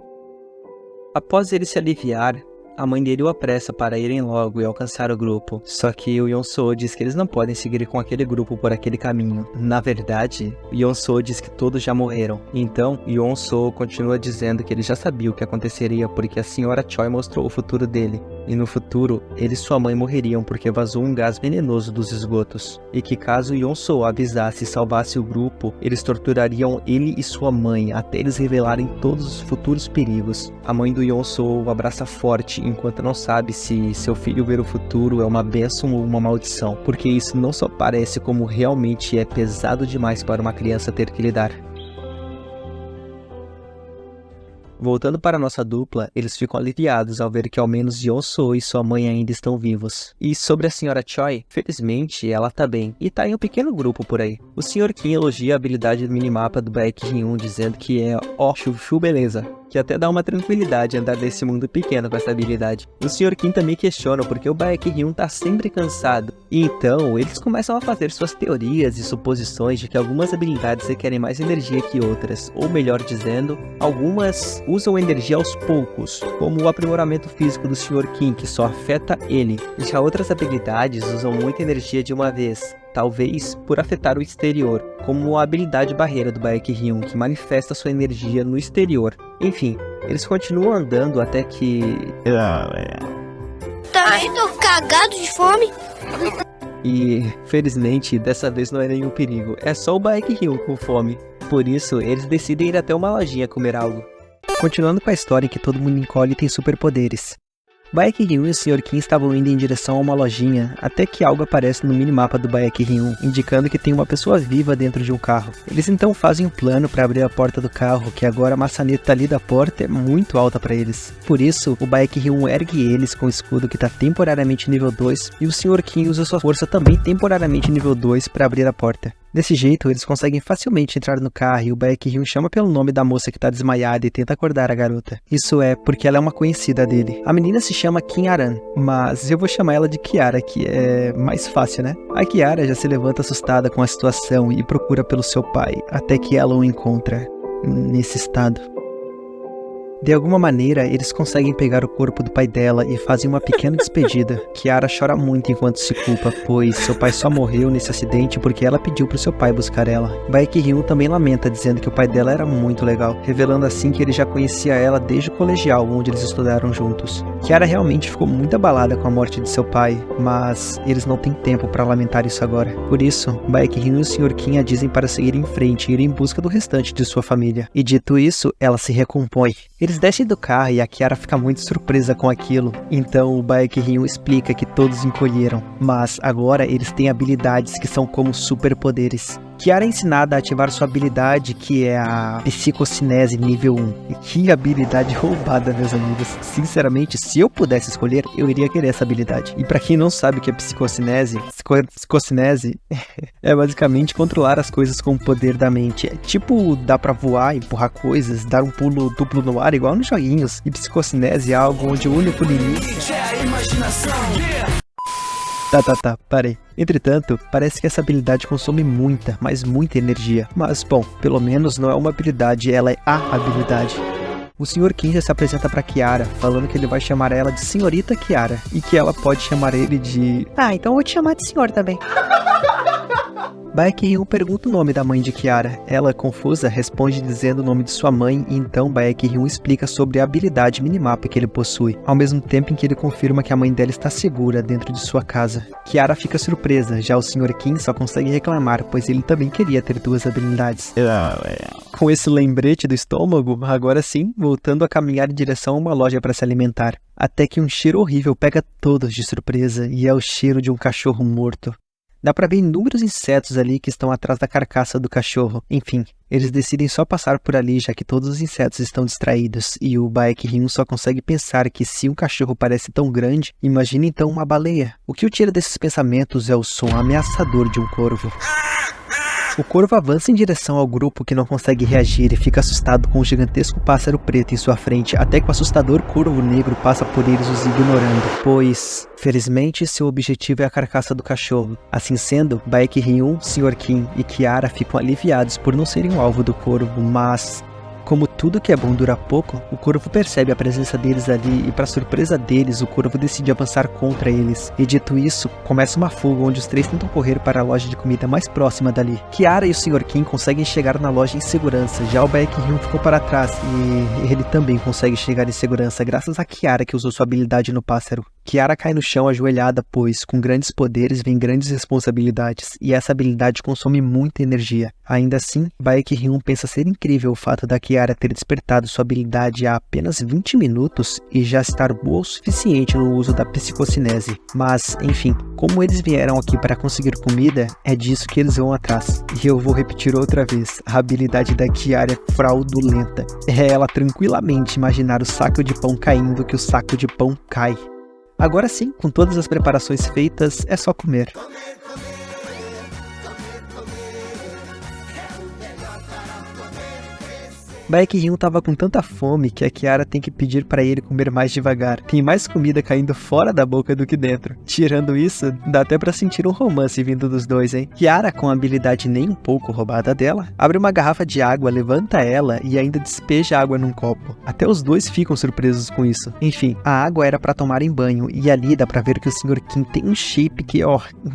Após ele se aliviar, a mãe dele o apressa para irem logo e alcançar o grupo. Só que o Yeon-soo diz que eles não podem seguir com aquele grupo por aquele caminho. Na verdade, o Yeon-soo diz que todos já morreram. Então, Yeon-soo continua dizendo que ele já sabia o que aconteceria porque a Sra. Choi mostrou o futuro dele. E no futuro, ele e sua mãe morreriam porque vazou um gás venenoso dos esgotos. E que caso Yeon-soo avisasse e salvasse o grupo, eles torturariam ele e sua mãe até eles revelarem todos os futuros perigos. A mãe do Yeon-soo o abraça forte enquanto não sabe se seu filho ver o futuro é uma bênção ou uma maldição, porque isso não só parece como realmente é pesado demais para uma criança ter que lidar. Voltando para nossa dupla, eles ficam aliviados ao ver que ao menos Yeon-soo e sua mãe ainda estão vivos. E sobre a Sra. Choi, felizmente ela tá bem, e tá em um pequeno grupo por aí. O Sr. Kim elogia a habilidade do minimapa do Baek Hyun, dizendo que é chuchu beleza, que até dá uma tranquilidade andar nesse mundo pequeno com essa habilidade. O Sr. Kim também questiona porque o Baek Hyun tá sempre cansado. E então, eles começam a fazer suas teorias e suposições de que algumas habilidades requerem mais energia que outras, ou melhor dizendo, algumas usam energia aos poucos, como o aprimoramento físico do Sr. Kim, que só afeta ele. Já outras habilidades usam muita energia de uma vez, talvez por afetar o exterior, como a habilidade barreira do Baek Hyun, que manifesta sua energia no exterior. Enfim, eles continuam andando até que... Tá indo cagado de fome? E, felizmente, dessa vez não é nenhum perigo, é só o Baek Hyun com fome. Por isso, eles decidem ir até uma lojinha comer algo. Continuando com a história em que todo mundo encolhe e tem superpoderes. Baek Hyun e o Sr. Kim estavam indo em direção a uma lojinha, até que algo aparece no minimapa do Baek Hyun, indicando que tem uma pessoa viva dentro de um carro. Eles então fazem um plano para abrir a porta do carro, que agora a maçaneta ali da porta é muito alta para eles. Por isso, o Baek Hyun ergue eles com o escudo que está temporariamente nível 2, e o Sr. Kim usa sua força também temporariamente nível 2 para abrir a porta. Desse jeito, eles conseguem facilmente entrar no carro e o Baek Hyun chama pelo nome da moça que tá desmaiada e tenta acordar a garota. Isso é porque ela é uma conhecida dele. A menina se chama Kim Aran, mas eu vou chamar ela de Kiara, que é mais fácil, né? A Kiara já se levanta assustada com a situação e procura pelo seu pai, até que ela o encontra nesse estado. De alguma maneira, eles conseguem pegar o corpo do pai dela e fazem uma pequena despedida. Kiara chora muito enquanto se culpa, pois seu pai só morreu nesse acidente porque ela pediu pro seu pai buscar ela. Baek Hyun também lamenta, dizendo que o pai dela era muito legal, revelando assim que ele já conhecia ela desde o colegial, onde eles estudaram juntos. Kiara realmente ficou muito abalada com a morte de seu pai, mas eles não têm tempo para lamentar isso agora. Por isso, Baek Hyun e o Sr. Kim a dizem para seguir em frente e ir em busca do restante de sua família. E dito isso, ela se recompõe. Eles descem do carro e a Kiara fica muito surpresa com aquilo. Então o Baek Hyun explica que todos encolheram, mas agora eles têm habilidades que são como superpoderes. Kiara é ensinada a ativar sua habilidade, que é a psicocinese nível 1. E que habilidade roubada, meus amigos. Sinceramente, se eu pudesse escolher, eu iria querer essa habilidade. E pra quem não sabe o que é psicocinese é basicamente controlar as coisas com o poder da mente. É tipo, dá pra voar, empurrar coisas, dar um pulo duplo no ar, igual nos joguinhos. E psicocinese é algo onde o único limite é a imaginação. Tá, parei. Entretanto, parece que essa habilidade consome muita, mas muita energia. Mas, bom, pelo menos não é uma habilidade, ela é a habilidade. O Sr. Kim já se apresenta pra Kiara, falando que ele vai chamar ela de Senhorita Kiara, e que ela pode chamar ele de... então eu vou te chamar de senhor também. Baek-hyun pergunta o nome da mãe de Kiara. Ela, confusa, responde dizendo o nome de sua mãe e então Baek-hyun explica sobre a habilidade minimapa que ele possui, ao mesmo tempo em que ele confirma que a mãe dela está segura dentro de sua casa. Kiara fica surpresa, já o Sr. Kim só consegue reclamar, pois ele também queria ter duas habilidades. Com esse lembrete do estômago, agora sim, voltando a caminhar em direção a uma loja para se alimentar. Até que um cheiro horrível pega todos de surpresa, e é o cheiro de um cachorro morto. Dá pra ver inúmeros insetos ali que estão atrás da carcaça do cachorro. Enfim, eles decidem só passar por ali já que todos os insetos estão distraídos. E o Baek-hyun só consegue pensar que se um cachorro parece tão grande, imagine então uma baleia. O que o tira desses pensamentos é o som ameaçador de um corvo. O corvo avança em direção ao grupo que não consegue reagir e fica assustado com um gigantesco pássaro preto em sua frente, até que o assustador corvo negro passa por eles os ignorando, pois, felizmente, seu objetivo é a carcaça do cachorro. Assim sendo, Baek-hyun, Sr. Kim e Kiara ficam aliviados por não serem o alvo do corvo, mas... como tudo que é bom dura pouco, o corvo percebe a presença deles ali e, para surpresa deles, o corvo decide avançar contra eles. E dito isso, começa uma fuga onde os três tentam correr para a loja de comida mais próxima dali. Kiara e o Sr. Kim conseguem chegar na loja em segurança, já o Baek-hyun ficou para trás e ele também consegue chegar em segurança graças a Kiara que usou sua habilidade no pássaro. Kiara cai no chão ajoelhada, pois com grandes poderes vem grandes responsabilidades, e essa habilidade consome muita energia. Ainda assim, Baek-hyun pensa ser incrível o fato da Kiara ter despertado sua habilidade há apenas 20 minutos e já estar boa o suficiente no uso da psicocinese. Mas, enfim, como eles vieram aqui para conseguir comida, é disso que eles vão atrás. E eu vou repetir outra vez, a habilidade da Kiara é fraudulenta. É ela tranquilamente imaginar o saco de pão caindo que o saco de pão cai. Agora sim, com todas as preparações feitas, é só comer. Baek-hyun tava com tanta fome que a Kiara tem que pedir para ele comer mais devagar. Tem mais comida caindo fora da boca do que dentro. Tirando isso, dá até pra sentir um romance vindo dos dois, hein? Kiara, com a habilidade nem um pouco roubada dela, abre uma garrafa de água, levanta ela e ainda despeja água num copo. Até os dois ficam surpresos com isso. Enfim, a água era pra tomar em banho e ali dá pra ver que o Sr. Kim tem um shape que,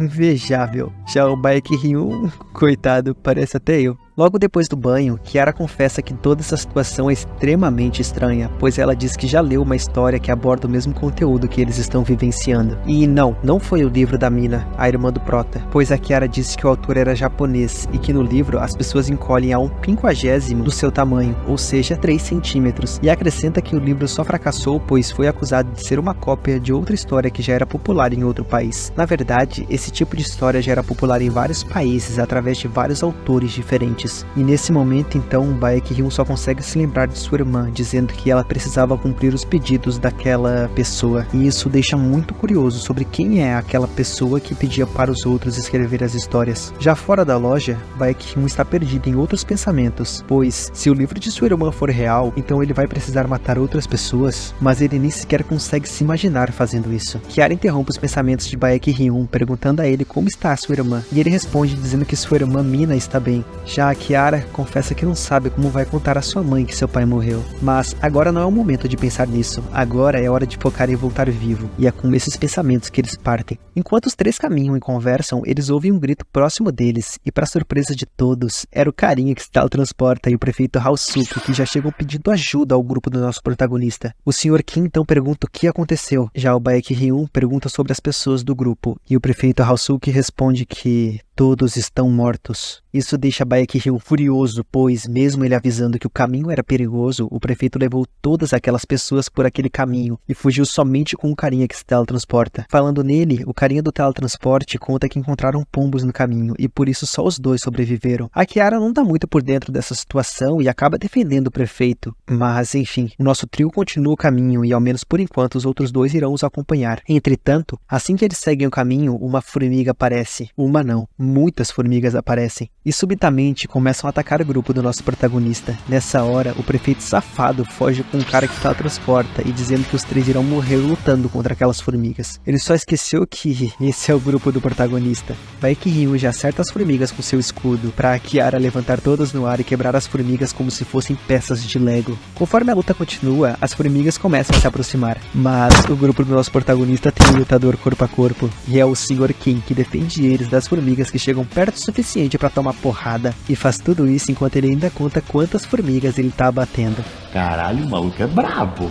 invejável. Já o Baek-hyun, coitado, parece até eu. Logo depois do banho, Kiara confessa que toda essa situação é extremamente estranha, pois ela diz que já leu uma história que aborda o mesmo conteúdo que eles estão vivenciando. E não foi o livro da Mina, a irmã do Prota, pois a Kiara disse que o autor era japonês e que no livro as pessoas encolhem a 1/50 do seu tamanho, ou seja, 3 centímetros, e acrescenta que o livro só fracassou pois foi acusado de ser uma cópia de outra história que já era popular em outro país. Na verdade, esse tipo de história já era popular em vários países através de vários autores diferentes. E nesse momento então, Baek-hyun só consegue se lembrar de sua irmã, dizendo que ela precisava cumprir os pedidos daquela pessoa. E isso deixa muito curioso sobre quem é aquela pessoa que pedia para os outros escrever as histórias. Já fora da loja, Baek-hyun está perdido em outros pensamentos, pois se o livro de sua irmã for real, então ele vai precisar matar outras pessoas, mas ele nem sequer consegue se imaginar fazendo isso. Kiara interrompe os pensamentos de Baek-hyun, perguntando a ele como está a sua irmã, e ele responde dizendo que sua irmã Mina está bem. Já Kiara confessa que não sabe como vai contar a sua mãe que seu pai morreu. Mas agora não é o momento de pensar nisso. Agora é hora de focar em voltar vivo. E é com esses pensamentos que eles partem. Enquanto os três caminham e conversam, eles ouvem um grito próximo deles. E para surpresa de todos, era o carinha que se teletransporta e o prefeito Hal-suk, que já chegam pedindo ajuda ao grupo do nosso protagonista. O Sr. Kim então pergunta o que aconteceu. Já o Baek-hyun pergunta sobre as pessoas do grupo. E o prefeito Hal-suk responde que Todos estão mortos. Isso deixa Baekhyun furioso, pois, mesmo ele avisando que o caminho era perigoso, o prefeito levou todas aquelas pessoas por aquele caminho e fugiu somente com o carinha que se teletransporta. Falando nele, o carinha do teletransporte conta que encontraram pombos no caminho e por isso só os dois sobreviveram. A Kiara não tá muito por dentro dessa situação e acaba defendendo o prefeito. Mas, enfim, o nosso trio continua o caminho e, ao menos por enquanto, os outros dois irão os acompanhar. Entretanto, assim que eles seguem o caminho, uma formiga aparece. Uma não, muitas formigas aparecem e subitamente começam a atacar o grupo do nosso protagonista. Nessa hora, o prefeito safado foge com um cara que teletransporta e dizendo que os três irão morrer lutando contra aquelas formigas. Ele só esqueceu que esse é o grupo do protagonista. Baekhyun já acerta as formigas com seu escudo pra Kiara levantar todas no ar e quebrar as formigas como se fossem peças de Lego. Conforme a luta continua, as formigas começam a se aproximar, mas o grupo do nosso protagonista tem um lutador corpo a corpo e é o Sr. Kim que defende eles das formigas que chegam perto o suficiente pra tomar porrada, e faz tudo isso enquanto ele ainda conta quantas formigas ele tá abatendo. Caralho, o maluco é brabo.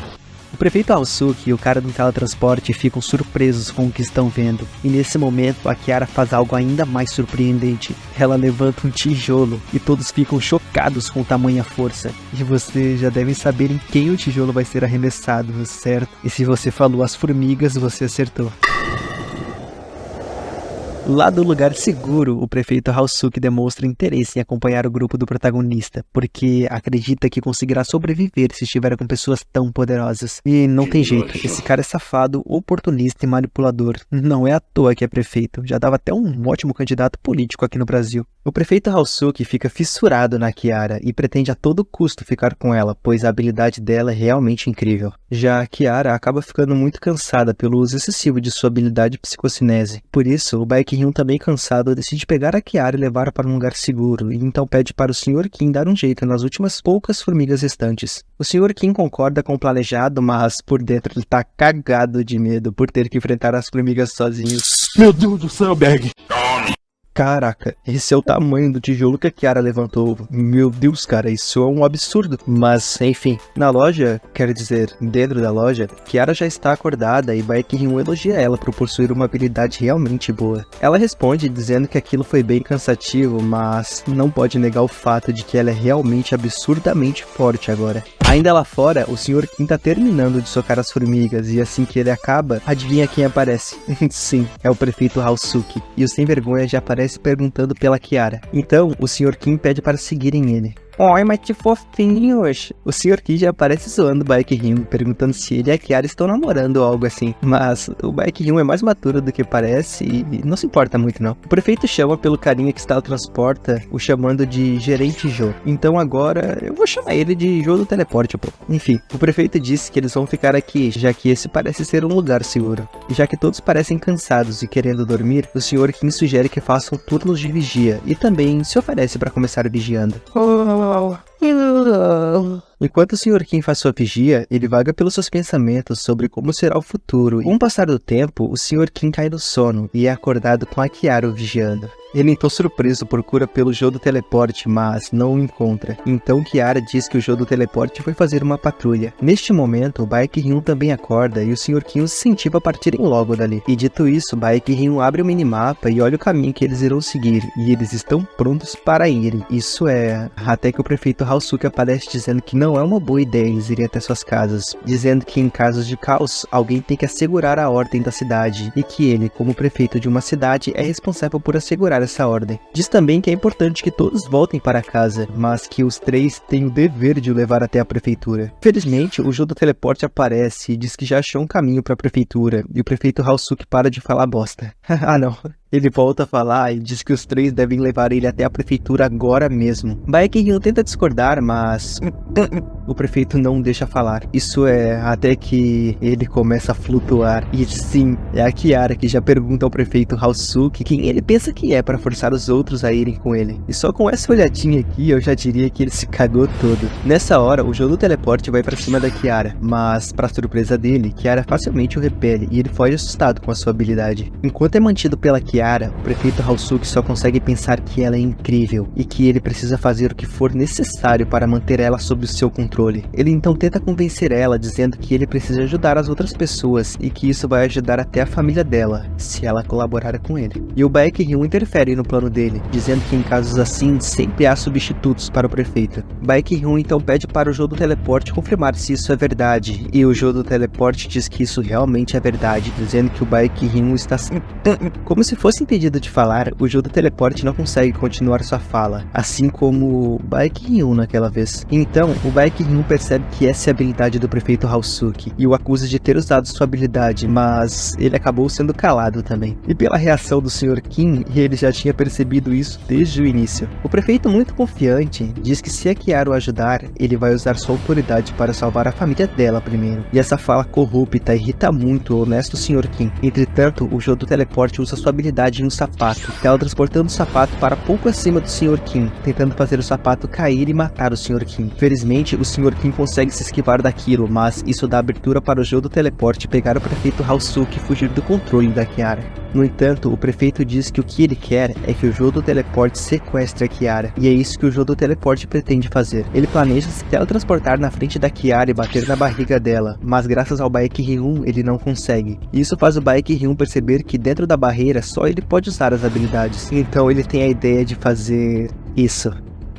O prefeito Alsuki e o cara do teletransporte ficam surpresos com o que estão vendo, e nesse momento a Kiara faz algo ainda mais surpreendente. Ela levanta um tijolo e todos ficam chocados com tamanha força. E vocês já devem saber em quem o tijolo vai ser arremessado, certo? E se você falou as formigas, você acertou. Lá do lugar seguro, o prefeito Haosuke demonstra interesse em acompanhar o grupo do protagonista, porque acredita que conseguirá sobreviver se estiver com pessoas tão poderosas. E não tem jeito, esse cara é safado, oportunista e manipulador. Não é à toa que é prefeito, já dava até um ótimo candidato político aqui no Brasil. O prefeito Haosuke fica fissurado na Kiara e pretende a todo custo ficar com ela, pois a habilidade dela é realmente incrível. Já a Kiara acaba ficando muito cansada pelo uso excessivo de sua habilidade psicocinese. Por isso, o Baekhyun, também cansado, decide pegar a Kiara e levar para um lugar seguro, e então pede para o Sr. Kim dar um jeito nas últimas poucas formigas restantes. O Sr. Kim concorda com o planejado, mas por dentro ele tá cagado de medo por ter que enfrentar as formigas sozinho. Meu Deus do céu, Berg. Caraca, esse é o tamanho do tijolo que a Kiara levantou. Meu Deus, cara, isso é um absurdo. Mas, enfim, na loja, quer dizer, dentro da loja, Kiara já está acordada e Baekhyun elogia ela por possuir uma habilidade realmente boa. Ela responde dizendo que aquilo foi bem cansativo, mas não pode negar o fato de que ela é realmente absurdamente forte agora. Ainda lá fora, o Sr. Kim tá terminando de socar as formigas e assim que ele acaba, adivinha quem aparece? Sim, é o prefeito Haosuke. E o sem vergonha já aparece perguntando pela Kiara. Então, o Sr. Kim pede para seguirem ele. Oi, mas que fofinhos. O Sr. Kim já aparece zoando o Baekhyun, perguntando se ele e a Kiara estão namorando ou algo assim. Mas o Baekhyun é mais maduro do que parece e não se importa muito não. O prefeito chama pelo carinha que está no transporta, o chamando de Gerente Jô. Então agora eu vou chamar ele de Jô do Teleporte, pô. Enfim, o prefeito disse que eles vão ficar aqui, já que esse parece ser um lugar seguro. E já que todos parecem cansados e querendo dormir, o Sr. Kim sugere que façam turnos de vigia e também se oferece para começar vigiando. Enquanto o Sr. Kim faz sua vigia, ele vaga pelos seus pensamentos sobre como será o futuro. Com o passar do tempo, o Sr. Kim cai no sono e é acordado com a Kiara o vigiando. Ele então, surpreso, procura pelo Jô do Teleporte, mas não o encontra. Então Kiara diz que o Jô do Teleporte foi fazer uma patrulha. Neste momento, o Baekhyun também acorda e o Sr. Kim os incentiva a partirem logo dali. E dito isso, Baekhyun abre o minimapa e olha o caminho que eles irão seguir, e eles estão prontos para irem. Isso é... até que o prefeito Haosuke aparece dizendo que não é uma boa ideia eles irem até suas casas, dizendo que em casos de caos, alguém tem que assegurar a ordem da cidade, e que ele, como prefeito de uma cidade, é responsável por assegurar essa ordem. Diz também que é importante que todos voltem para casa, mas que os três têm o dever de o levar até a prefeitura. Felizmente, o Jô do Teleporte aparece e diz que já achou um caminho para a prefeitura, e o prefeito Haosuke para de falar bosta. Ah não. Ele volta a falar e diz que os três devem levar ele até a prefeitura agora mesmo. Baekhyun tenta discordar, mas o prefeito não deixa falar. Isso é até que ele começa a flutuar. E sim, é a Kiara que já pergunta ao prefeito Haosuke quem ele pensa que é para forçar os outros a irem com ele. E só com essa olhadinha aqui eu já diria que ele se cagou todo. Nessa hora, o Jô do Teleporte vai para cima da Kiara, mas para surpresa dele, Kiara facilmente o repele e ele foge assustado com a sua habilidade. Enquanto é mantido pela Kiara, Kiara, o prefeito Haosuke só consegue pensar que ela é incrível e que ele precisa fazer o que for necessário para manter ela sob o seu controle. Ele então tenta convencer ela, dizendo que ele precisa ajudar as outras pessoas e que isso vai ajudar até a família dela, se ela colaborar com ele. E o Baekhyun interfere no plano dele, dizendo que em casos assim sempre há substitutos para o prefeito. Baekhyun então pede para o Jodo Teleporte confirmar se isso é verdade, e o Jodo Teleporte diz que isso realmente é verdade, dizendo que o Baekhyun está como se fosse impedido de falar. O Jodo Teleporte não consegue continuar sua fala, assim como o Baekhyun naquela vez. Então, o Baekhyun percebe que essa é a habilidade do prefeito Haosuke e o acusa de ter usado sua habilidade, mas ele acabou sendo calado também. E pela reação do Sr. Kim, ele já tinha percebido isso desde o início. O prefeito, muito confiante, diz que se a Kiara o ajudar, ele vai usar sua autoridade para salvar a família dela primeiro. E essa fala corrupta irrita muito o honesto Sr. Kim. Entretanto, o Jodo Teleporte usa sua habilidade em um sapato, teletransportando o sapato para pouco acima do Sr. Kim, tentando fazer o sapato cair e matar o Sr. Kim. Felizmente, o Sr. Kim consegue se esquivar daquilo, mas isso dá abertura para o Jodo Teleporte pegar o prefeito Haosuke e fugir do controle da Kiara. No entanto, o prefeito diz que o que ele quer é que o Jodo Teleporte sequestre a Kiara, e é isso que o Jodo Teleporte pretende fazer. Ele planeja se teletransportar na frente da Kiara e bater na barriga dela, mas graças ao Baekhyun ele não consegue. Isso faz o Baekhyun perceber que dentro da barreira só ele pode usar as habilidades, então ele tem a ideia de fazer isso.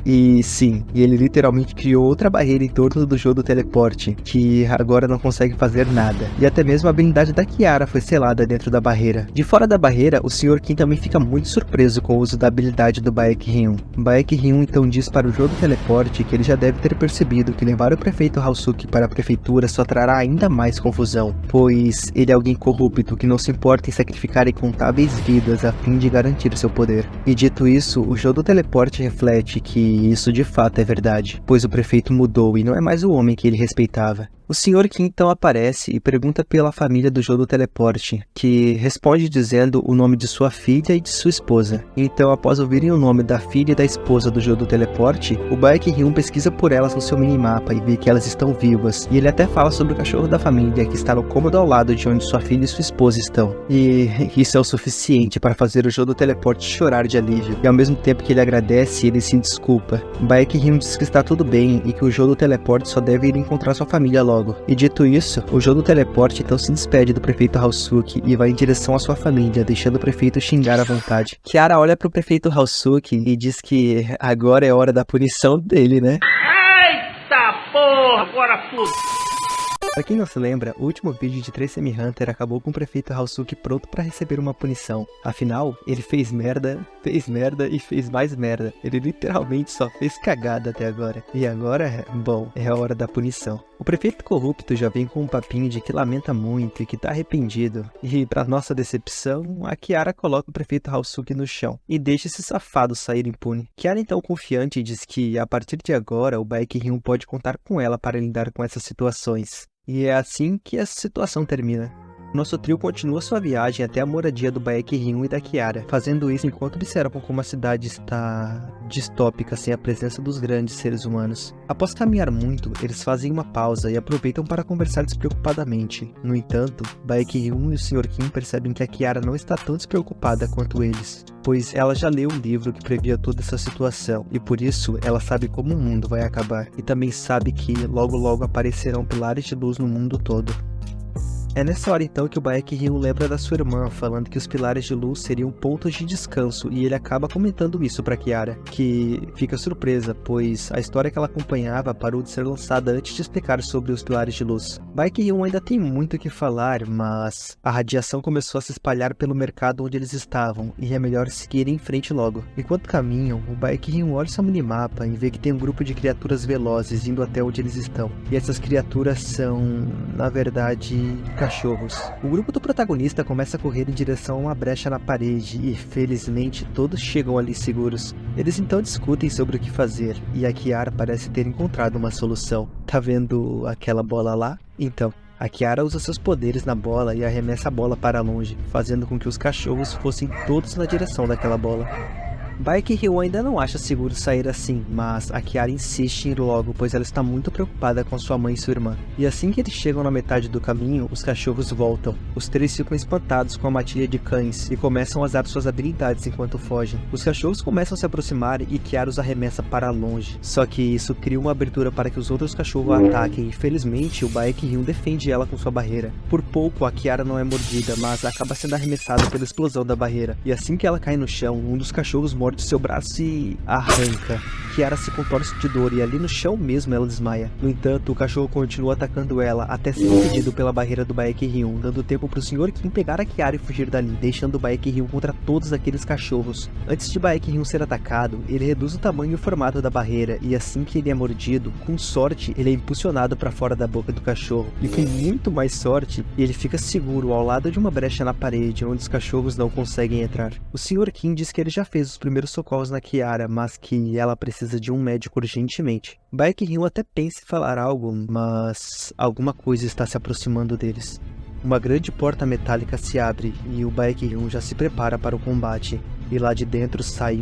E sim, ele literalmente criou outra barreira em torno do Jodo Teleporte, que agora não consegue fazer nada. E até mesmo a habilidade da Kiara foi selada dentro da barreira. De fora da barreira, o Sr. Kim também fica muito surpreso com o uso da habilidade do Baekhyun. Baekhyun então diz para o Jodo Teleporte que ele já deve ter percebido que levar o prefeito Haosuke para a prefeitura só trará ainda mais confusão, pois ele é alguém corrupto que não se importa em sacrificar incontáveis vidas a fim de garantir seu poder. E dito isso, o Jodo Teleporte reflete que isso de fato é verdade, pois o prefeito mudou e não é mais o homem que ele respeitava. O Sr. Kim então aparece e pergunta pela família do Jodo Teleporte, que responde dizendo o nome de sua filha e de sua esposa. Então, após ouvirem o nome da filha e da esposa do Jodo Teleporte, o Baekhyun pesquisa por elas no seu minimapa e vê que elas estão vivas, e ele até fala sobre o cachorro da família que está no cômodo ao lado de onde sua filha e sua esposa estão. E isso é o suficiente para fazer o Jodo Teleporte chorar de alívio, e ao mesmo tempo que ele agradece, ele se desculpa. Baekhyun diz que está tudo bem e que o Jodo Teleporte só deve ir encontrar sua família logo. E dito isso, o Jodo Teleporte então se despede do prefeito Haosuke e vai em direção à sua família, deixando o prefeito xingar à vontade. Kiara olha pro prefeito Haosuke e diz que agora é hora da punição dele, né? Eita porra, agora tudo! Pra quem não se lembra, o último vídeo de Trace M. Hunter acabou com o prefeito Haosuke pronto pra receber uma punição. Afinal, ele fez merda e fez mais merda. Ele literalmente só fez cagada até agora. E agora, bom, é a hora da punição. O prefeito corrupto já vem com um papinho de que lamenta muito e que tá arrependido. E pra nossa decepção, a Kiara coloca o prefeito Haosuke no chão e deixa esse safado sair impune. Kiara então confiante diz que a partir de agora o Baekhyun pode contar com ela para lidar com essas situações. E é assim que essa situação termina. Nosso trio continua sua viagem até a moradia do Baekhyun e da Kiara, fazendo isso enquanto observam como a cidade está distópica sem a presença dos grandes seres humanos. Após caminhar muito, eles fazem uma pausa e aproveitam para conversar despreocupadamente. No entanto, Baekhyun e o Sr. Kim percebem que a Kiara não está tão despreocupada quanto eles, pois ela já leu um livro que previa toda essa situação, e por isso ela sabe como o mundo vai acabar, e também sabe que logo logo aparecerão pilares de luz no mundo todo. É nessa hora então que o Baekhyun lembra da sua irmã, falando que os pilares de luz seriam pontos de descanso, e ele acaba comentando isso pra Kiara, que fica surpresa, pois a história que ela acompanhava parou de ser lançada antes de explicar sobre os pilares de luz. Baekhyun ainda tem muito o que falar, mas a radiação começou a se espalhar pelo mercado onde eles estavam, e é melhor seguir em frente logo. Enquanto caminham, o Baekhyun olha seu minimapa e vê que tem um grupo de criaturas velozes indo até onde eles estão, e essas criaturas são, na verdade, cachorros. O grupo do protagonista começa a correr em direção a uma brecha na parede e, felizmente, todos chegam ali seguros. Eles então discutem sobre o que fazer e a Kiara parece ter encontrado uma solução. Tá vendo aquela bola lá? Então, a Kiara usa seus poderes na bola e arremessa a bola para longe, fazendo com que os cachorros fossem todos na direção daquela bola. Baekhyun ainda não acha seguro sair assim, mas a Kiara insiste em ir logo, pois ela está muito preocupada com sua mãe e sua irmã. E assim que eles chegam na metade do caminho, os cachorros voltam. Os três ficam espantados com a matilha de cães e começam a usar suas habilidades enquanto fogem. Os cachorros começam a se aproximar e Kiara os arremessa para longe. Só que isso cria uma abertura para que os outros cachorros a ataquem e felizmente o Baekhyun defende ela com sua barreira. Por pouco a Kiara não é mordida, mas acaba sendo arremessada pela explosão da barreira. E assim que ela cai no chão, um dos cachorros morde seu braço e arranca. Kiara se contorce de dor e ali no chão mesmo ela desmaia. No entanto, o cachorro continua atacando ela até ser impedido pela barreira do Baekhyun, dando tempo para o Sr. Kim pegar a Kiara e fugir dali, deixando o Baekhyun contra todos aqueles cachorros. Antes de Baekhyun ser atacado, ele reduz o tamanho e o formato da barreira e assim que ele é mordido, com sorte, ele é impulsionado para fora da boca do cachorro. E com muito mais sorte, ele fica seguro ao lado de uma brecha na parede onde os cachorros não conseguem entrar. O Sr. Kim diz que ele já fez os primeiros socorros na Kiara, mas que ela precisa de um médico urgentemente. Baekhyun até pensa em falar algo, mas alguma coisa está se aproximando deles. Uma grande porta metálica se abre e o Baekhyun já se prepara para o combate. E lá de dentro sai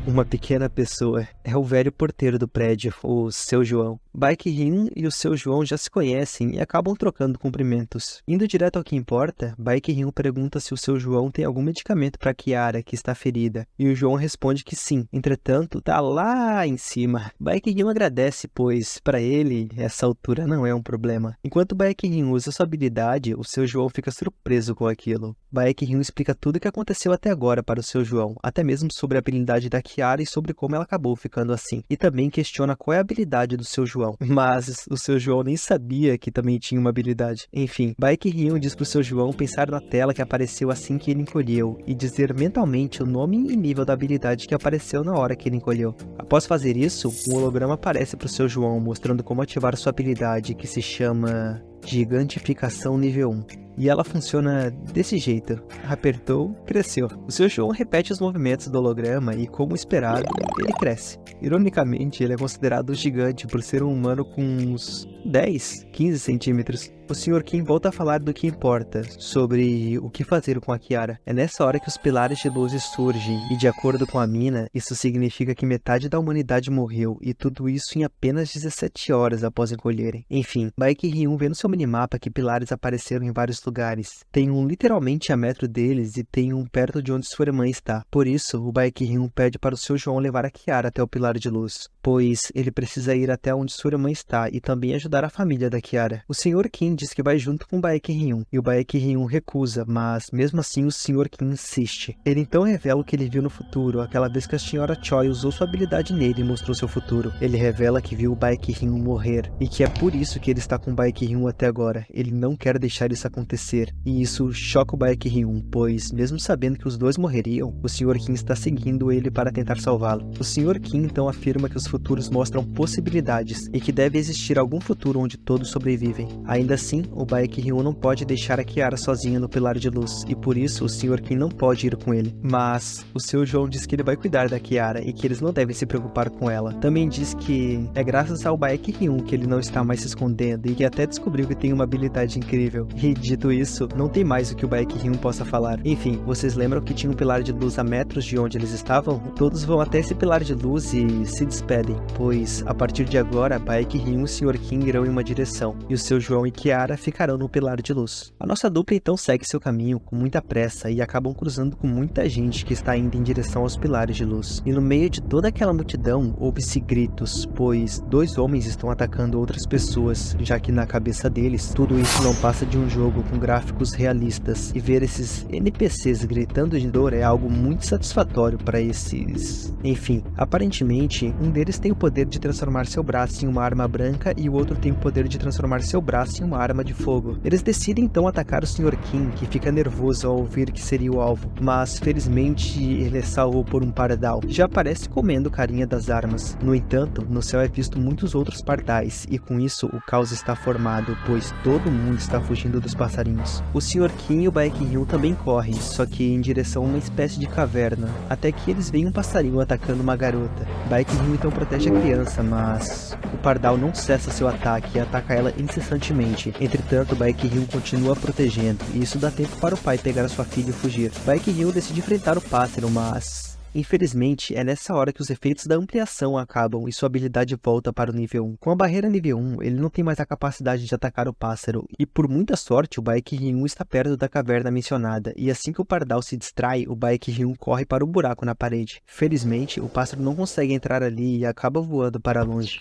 uma pequena pessoa. É o velho porteiro do prédio, o Seu João. Baekhyun e o Seu João já se conhecem e acabam trocando cumprimentos. Indo direto ao que importa, Baekhyun pergunta se o Seu João tem algum medicamento para Kiara, que está ferida. E o João responde que sim, entretanto, tá lá em cima. Baekhyun agradece, pois, para ele, essa altura não é um problema. Enquanto Baekhyun usa sua habilidade, o Seu João fica surpreso com aquilo. Baekhyun explica tudo o que aconteceu até agora para o Seu João, até mesmo sobre a habilidade da Kiara e sobre como ela acabou ficando assim. E também questiona qual é a habilidade do Seu João. Mas o Seu João nem sabia que também tinha uma habilidade. Enfim, Baekhyun diz pro Seu João pensar na tela que apareceu assim que ele encolheu e dizer mentalmente o nome e nível da habilidade que apareceu na hora que ele encolheu. Após fazer isso, um holograma aparece pro Seu João mostrando como ativar sua habilidade que se chama Gigantificação nível 1. E ela funciona desse jeito. Apertou, cresceu. O Seu João repete os movimentos do holograma e, como esperado, ele cresce. Ironicamente, ele é considerado gigante por ser um humano com uns 10, 15 centímetros. O Sr. Kim volta a falar do que importa, sobre o que fazer com a Kiara. É nessa hora que os pilares de luz surgem, e de acordo com a mina, isso significa que metade da humanidade morreu, e tudo isso em apenas 17 horas após encolherem. Enfim, Baekhyun vê no seu minimapa que pilares apareceram em vários lugares. Tem um literalmente a metro deles e tem um perto de onde sua irmã está. Por isso, o Baekhyun pede para o Seu João levar a Kiara até o pilar de luz, pois ele precisa ir até onde sua irmã está e também ajudar a família da Kiara. O Sr. Kim diz que vai junto com o Baekhyun, e o Baekhyun recusa, mas mesmo assim o Sr. Kim insiste. Ele então revela o que ele viu no futuro, aquela vez que a Sra. Choi usou sua habilidade nele e mostrou seu futuro. Ele revela que viu o Baekhyun morrer, e que é por isso que ele está com o Baekhyun até agora. Ele não quer deixar isso acontecer, e isso choca o Baekhyun, pois, mesmo sabendo que os dois morreriam, o Sr. Kim está seguindo ele para tentar salvá-lo. O Sr. Kim então afirma que os futuros mostram possibilidades, e que deve existir algum futuro onde todos sobrevivem. Ainda assim, o Baekhyun não pode deixar a Kiara sozinha no pilar de luz, e por isso o Sr. Kim não pode ir com ele. Mas o Seu João diz que ele vai cuidar da Kiara e que eles não devem se preocupar com ela. Também diz que é graças ao Baekhyun que ele não está mais se escondendo e que até descobriu que tem uma habilidade incrível. E dito isso, não tem mais o que o Baekhyun possa falar. Enfim, vocês lembram que tinha um pilar de luz a metros de onde eles estavam? Todos vão até esse pilar de luz e se despedem, pois a partir de agora, Baekhyun e o Sr. Kim irão em uma direção, e o Seu João e Kiara ficarão no pilar de luz. A nossa dupla então segue seu caminho com muita pressa e acabam cruzando com muita gente que está indo em direção aos pilares de luz. E no meio de toda aquela multidão, ouve-se gritos, pois dois homens estão atacando outras pessoas, já que na cabeça deles, tudo isso não passa de um jogo com gráficos realistas, e ver esses NPCs gritando de dor é algo muito satisfatório para esses... Enfim, aparentemente, um deles tem o poder de transformar seu braço em uma arma branca e o outro tem o poder de transformar seu braço em uma arma de fogo. Eles decidem então atacar o Sr. Kim, que fica nervoso ao ouvir que seria o alvo, mas felizmente ele é salvo por um pardal, que já aparece comendo carinha das armas. No entanto, no céu é visto muitos outros pardais, e com isso o caos está formado, pois todo mundo está fugindo dos passarinhos. O Sr. Kim e o Baekhyun também correm, só que em direção a uma espécie de caverna, até que eles veem um passarinho atacando uma garota. Baekhyun então protege a criança, mas o pardal não cessa seu ataque e ataca ela incessantemente. Entretanto, Baekhyun continua protegendo, e isso dá tempo para o pai pegar a sua filha e fugir. Baekhyun decide enfrentar o pássaro, mas Infelizmente, é nessa hora que os efeitos da ampliação acabam e sua habilidade volta para o nível 1. Com a barreira nível 1, ele não tem mais a capacidade de atacar o pássaro, e por muita sorte, o Baek Ryun está perto da caverna mencionada, e assim que o Pardal se distrai, o Baek Ryun corre para o buraco na parede. Felizmente, o pássaro não consegue entrar ali e acaba voando para longe.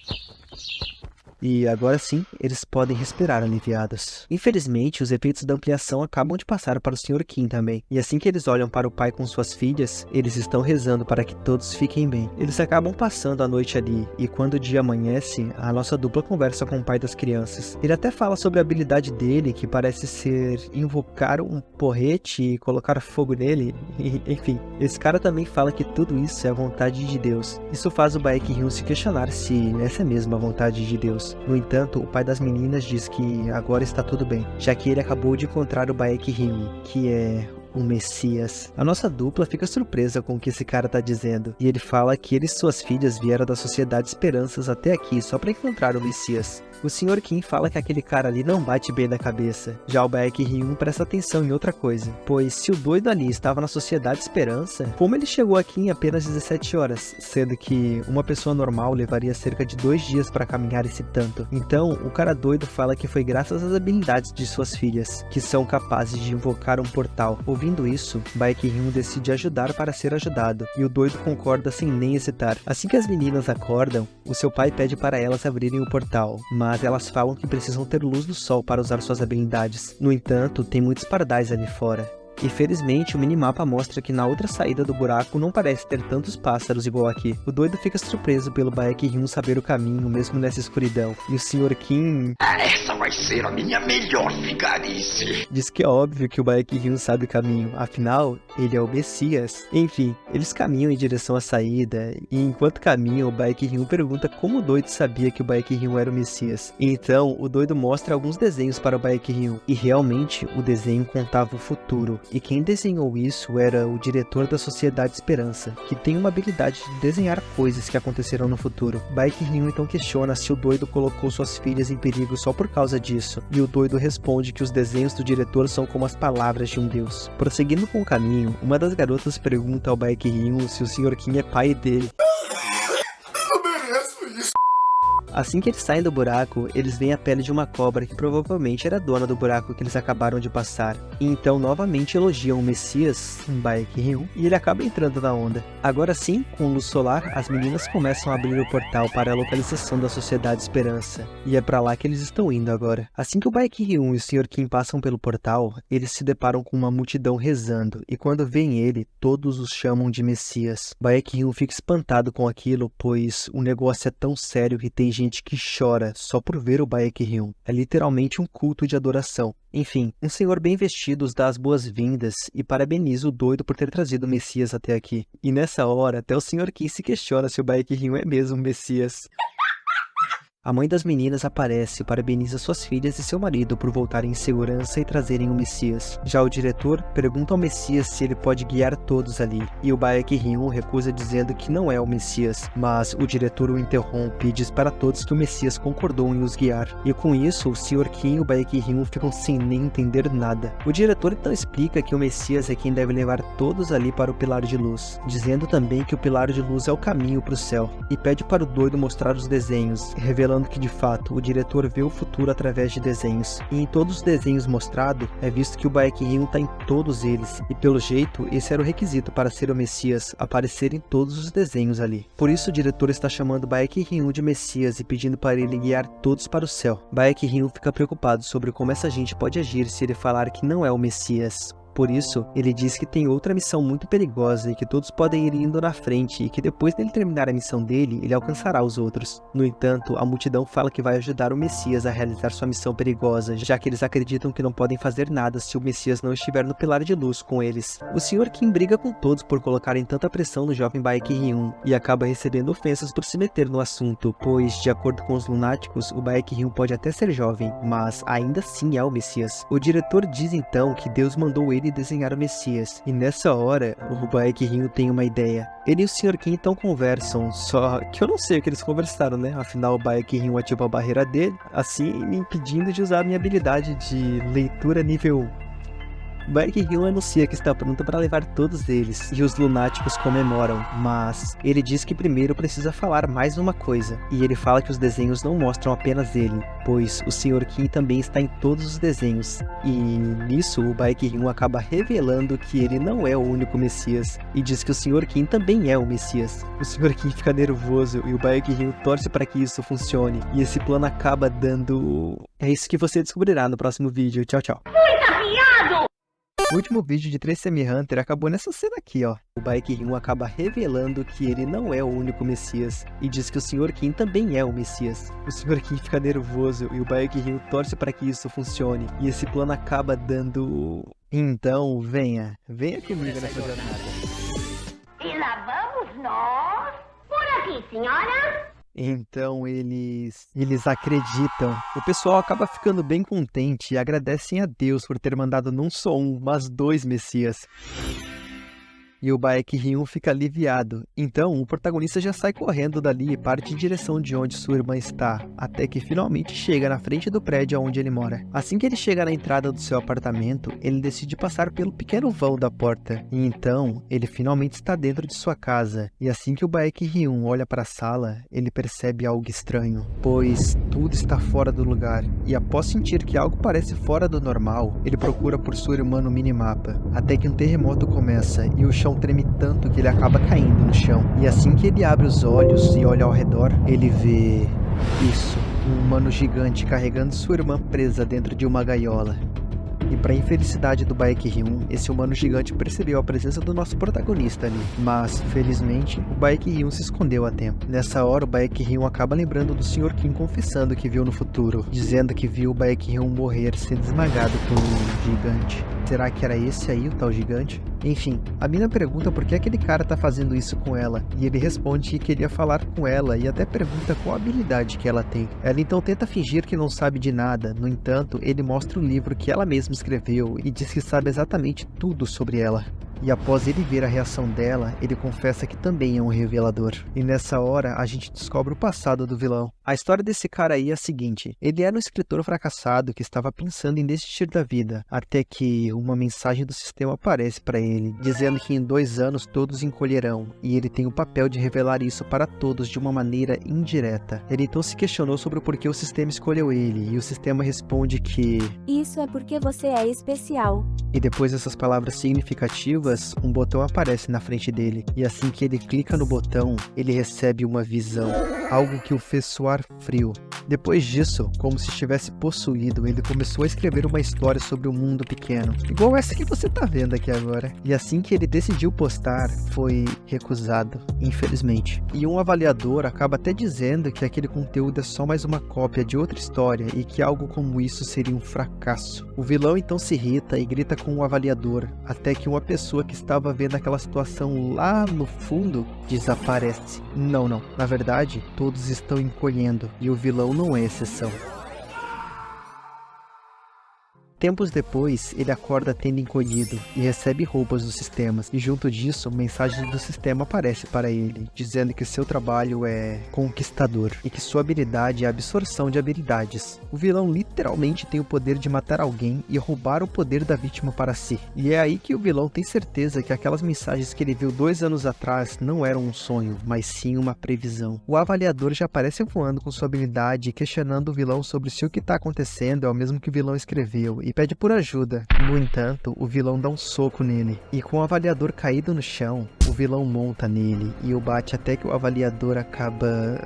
E agora sim, eles podem respirar aliviados. Infelizmente, os efeitos da ampliação acabam de passar para o Sr. Kim também. E assim que eles olham para o pai com suas filhas, eles estão rezando para que todos fiquem bem. Eles acabam passando a noite ali, e quando o dia amanhece, a nossa dupla conversa com o pai das crianças. Ele até fala sobre a habilidade dele, que parece ser invocar um porrete e colocar fogo nele. Enfim, esse cara também fala que tudo isso é a vontade de Deus. Isso faz o Baek Ryun se questionar se essa é mesmo a vontade de Deus. No entanto, o pai das meninas diz que agora está tudo bem, já que ele acabou de encontrar o Baek Ryun, que é o Messias. A nossa dupla fica surpresa com o que esse cara tá dizendo, e ele fala que ele e suas filhas vieram da Sociedade Esperanças até aqui só para encontrar o Messias. O Sr. Kim fala que aquele cara ali não bate bem na cabeça. Já o Baek Ryun presta atenção em outra coisa, pois se o doido ali estava na Sociedade Esperança, como ele chegou aqui em apenas 17 horas, sendo que uma pessoa normal levaria cerca de 2 dias para caminhar esse tanto. Então, o cara doido fala que foi graças às habilidades de suas filhas, que são capazes de invocar um portal. Ouvindo isso, Baek Ryun decide ajudar para ser ajudado, e o doido concorda sem nem hesitar. Assim que as meninas acordam, o seu pai pede para elas abrirem o portal, mas elas falam que precisam ter luz do sol para usar suas habilidades. No entanto, tem muitos pardais ali fora. Infelizmente, o minimapa mostra que na outra saída do buraco não parece ter tantos pássaros igual aqui. O doido fica surpreso pelo Baek Ryun saber o caminho mesmo nessa escuridão. E o Sr. Kim... Essa vai ser a minha melhor vigarice. diz que é óbvio que o Baek Ryun sabe o caminho, afinal, ele é o Messias. Enfim, eles caminham em direção à saída, e enquanto caminham, o Baek Ryun pergunta como o doido sabia que o Baek Ryun era o Messias. Então, o doido mostra alguns desenhos para o Baek Ryun, e realmente, o desenho contava o futuro. E quem desenhou isso era o diretor da Sociedade Esperança, que tem uma habilidade de desenhar coisas que acontecerão no futuro. Baek Ryun então questiona se o doido colocou suas filhas em perigo só por causa disso, e o doido responde que os desenhos do diretor são como as palavras de um deus. Prosseguindo com o caminho, uma das garotas pergunta ao Baek Ryun se o Sr. Kim é pai dele. Assim que eles saem do buraco, eles veem a pele de uma cobra que provavelmente era dona do buraco que eles acabaram de passar. E então novamente elogiam o Messias, Baek Ryun, e ele acaba entrando na onda. Agora sim, com luz solar, as meninas começam a abrir o portal para a localização da Sociedade Esperança. E é pra lá que eles estão indo agora. Assim que o Baek Ryun e o Sr. Kim passam pelo portal, eles se deparam com uma multidão rezando, e quando veem ele, todos os chamam de Messias. Baek Ryun fica espantado com aquilo, pois o negócio é tão sério que tem gente que chora só por ver o Baek Ryun. É literalmente um culto de adoração. Enfim, um senhor bem vestido os dá as boas-vindas e parabeniza o doido por ter trazido o Messias até aqui. E nessa hora, até o Sr. Kim se questiona se o Baek Ryun é mesmo o Messias. A mãe das meninas aparece e parabeniza suas filhas e seu marido por voltarem em segurança e trazerem o Messias. Já o diretor pergunta ao Messias se ele pode guiar todos ali, e o Baek Ryun recusa dizendo que não é o Messias, mas o diretor o interrompe e diz para todos que o Messias concordou em os guiar. E com isso, o Sr. Kim e o Baek Ryun ficam sem nem entender nada. O diretor então explica que o Messias é quem deve levar todos ali para o Pilar de Luz, dizendo também que o Pilar de Luz é o caminho para o céu, e pede para o doido mostrar os desenhos, revelando que de fato o diretor vê o futuro através de desenhos, e em todos os desenhos mostrados é visto que o Baek Ryun está em todos eles, e pelo jeito esse era o requisito para ser o Messias, aparecer em todos os desenhos ali. Por isso o diretor está chamando Baek Ryun de Messias e pedindo para ele guiar todos para o céu. Baek Ryun fica preocupado sobre como essa gente pode agir se ele falar que não é o Messias. Por isso, ele diz que tem outra missão muito perigosa e que todos podem ir indo na frente e que depois dele terminar a missão dele, ele alcançará os outros. No entanto, a multidão fala que vai ajudar o Messias a realizar sua missão perigosa, já que eles acreditam que não podem fazer nada se o Messias não estiver no Pilar de Luz com eles. O Sr. Kim briga com todos por colocarem tanta pressão no jovem Baek Ryun e acaba recebendo ofensas por se meter no assunto, pois, de acordo com os lunáticos, o Baek Ryun pode até ser jovem, mas ainda assim é o Messias. O diretor diz então que Deus mandou ele desenhar o Messias, e nessa hora o Baek Ryun tem uma ideia. Ele e o Sr. Kim então conversam, só que eu não sei o que eles conversaram, né? Afinal o Baek Ryun ativa a barreira dele, assim me impedindo de usar a minha habilidade de leitura nível 1. Baek-hyun anuncia que está pronto para levar todos eles, e os lunáticos comemoram, mas ele diz que primeiro precisa falar mais uma coisa, e ele fala que os desenhos não mostram apenas ele, pois o Sr. Kim também está em todos os desenhos, e nisso o Baek-hyun acaba revelando que ele não é o único Messias, e diz que o Sr. Kim também é o Messias. O Sr. Kim fica nervoso e o Baek-hyun torce para que isso funcione, e esse plano acaba dando... É isso que você descobrirá no próximo vídeo. Tchau, tchau. O último vídeo de Trace Hunter acabou nessa cena aqui, ó. O Baek-hyun acaba revelando que ele não é o único Messias, e diz que o Sr. Kim também é o Messias. O Sr. Kim fica nervoso e o Baek-hyun torce para que isso funcione, e esse plano acaba dando... Então, venha comigo nessa jornada. E lá vamos nós. Por aqui, senhora. Então eles acreditam. O pessoal acaba ficando bem contente e agradecem a Deus por ter mandado não só um, mas 2 Messias. E o Baek-hyun fica aliviado. Então, o protagonista já sai correndo dali e parte em direção de onde sua irmã está, até que finalmente chega na frente do prédio onde ele mora. Assim que ele chega na entrada do seu apartamento, ele decide passar pelo pequeno vão da porta. E então, ele finalmente está dentro de sua casa. E assim que o Baek-hyun olha para a sala, ele percebe algo estranho, pois tudo está fora do lugar. E após sentir que algo parece fora do normal, ele procura por sua irmã no minimapa, até que um terremoto começa e o chão treme tanto que ele acaba caindo no chão. E assim que ele abre os olhos e olha ao redor, ele vê isso, um humano gigante carregando sua irmã presa dentro de uma gaiola. E para infelicidade do Baek-hyun, esse humano gigante percebeu a presença do nosso protagonista ali. Mas, felizmente, o Baek-hyun se escondeu a tempo. Nessa hora, o Baek-hyun acaba lembrando do Sr. Kim confessando que viu no futuro, dizendo que viu o Baek-hyun morrer sendo esmagado por um gigante. Será que era esse aí o tal gigante? Enfim, a mina pergunta por que aquele cara tá fazendo isso com ela, e ele responde que queria falar com ela e até pergunta qual habilidade que ela tem. Ela então tenta fingir que não sabe de nada, no entanto, ele mostra o livro que ela mesma escreveu e diz que sabe exatamente tudo sobre ela. E após ele ver a reação dela, ele confessa que também é um revelador. E nessa hora, a gente descobre o passado do vilão. A história desse cara aí é a seguinte: ele era um escritor fracassado que estava pensando em desistir da vida, até que uma mensagem do sistema aparece para ele, dizendo que em 2 anos todos encolherão, e ele tem o papel de revelar isso para todos de uma maneira indireta. Ele então se questionou sobre o porquê o sistema escolheu ele, e o sistema responde que... Isso é porque você é especial. E depois dessas palavras significativas, um botão aparece na frente dele, e assim que ele clica no botão, ele recebe uma visão, algo que o fez suar frio. Depois disso, como se estivesse possuído, ele começou a escrever uma história sobre um mundo pequeno, igual essa que você tá vendo aqui agora. E assim que ele decidiu postar, foi recusado, infelizmente. E um avaliador acaba até dizendo que aquele conteúdo é só mais uma cópia de outra história e que algo como isso seria um fracasso. O vilão então se irrita e grita com o avaliador, até que uma pessoa que estava vendo aquela situação lá no fundo desaparece. Não, na verdade, todos estão encolhendo e o vilão não é exceção. Tempos depois, ele acorda tendo encolhido e recebe roupas dos sistemas, e junto disso, mensagens do sistema aparecem para ele, dizendo que seu trabalho é conquistador, e que sua habilidade é a absorção de habilidades. O vilão literalmente tem o poder de matar alguém e roubar o poder da vítima para si. E é aí que o vilão tem certeza que aquelas mensagens que ele viu 2 anos atrás não eram um sonho, mas sim uma previsão. O avaliador já aparece voando com sua habilidade e questionando o vilão sobre se o que está acontecendo é o mesmo que o vilão escreveu, e pede por ajuda. No entanto, o vilão dá um soco nele, e com o avaliador caído no chão, o vilão monta nele e o bate até que o avaliador acaba...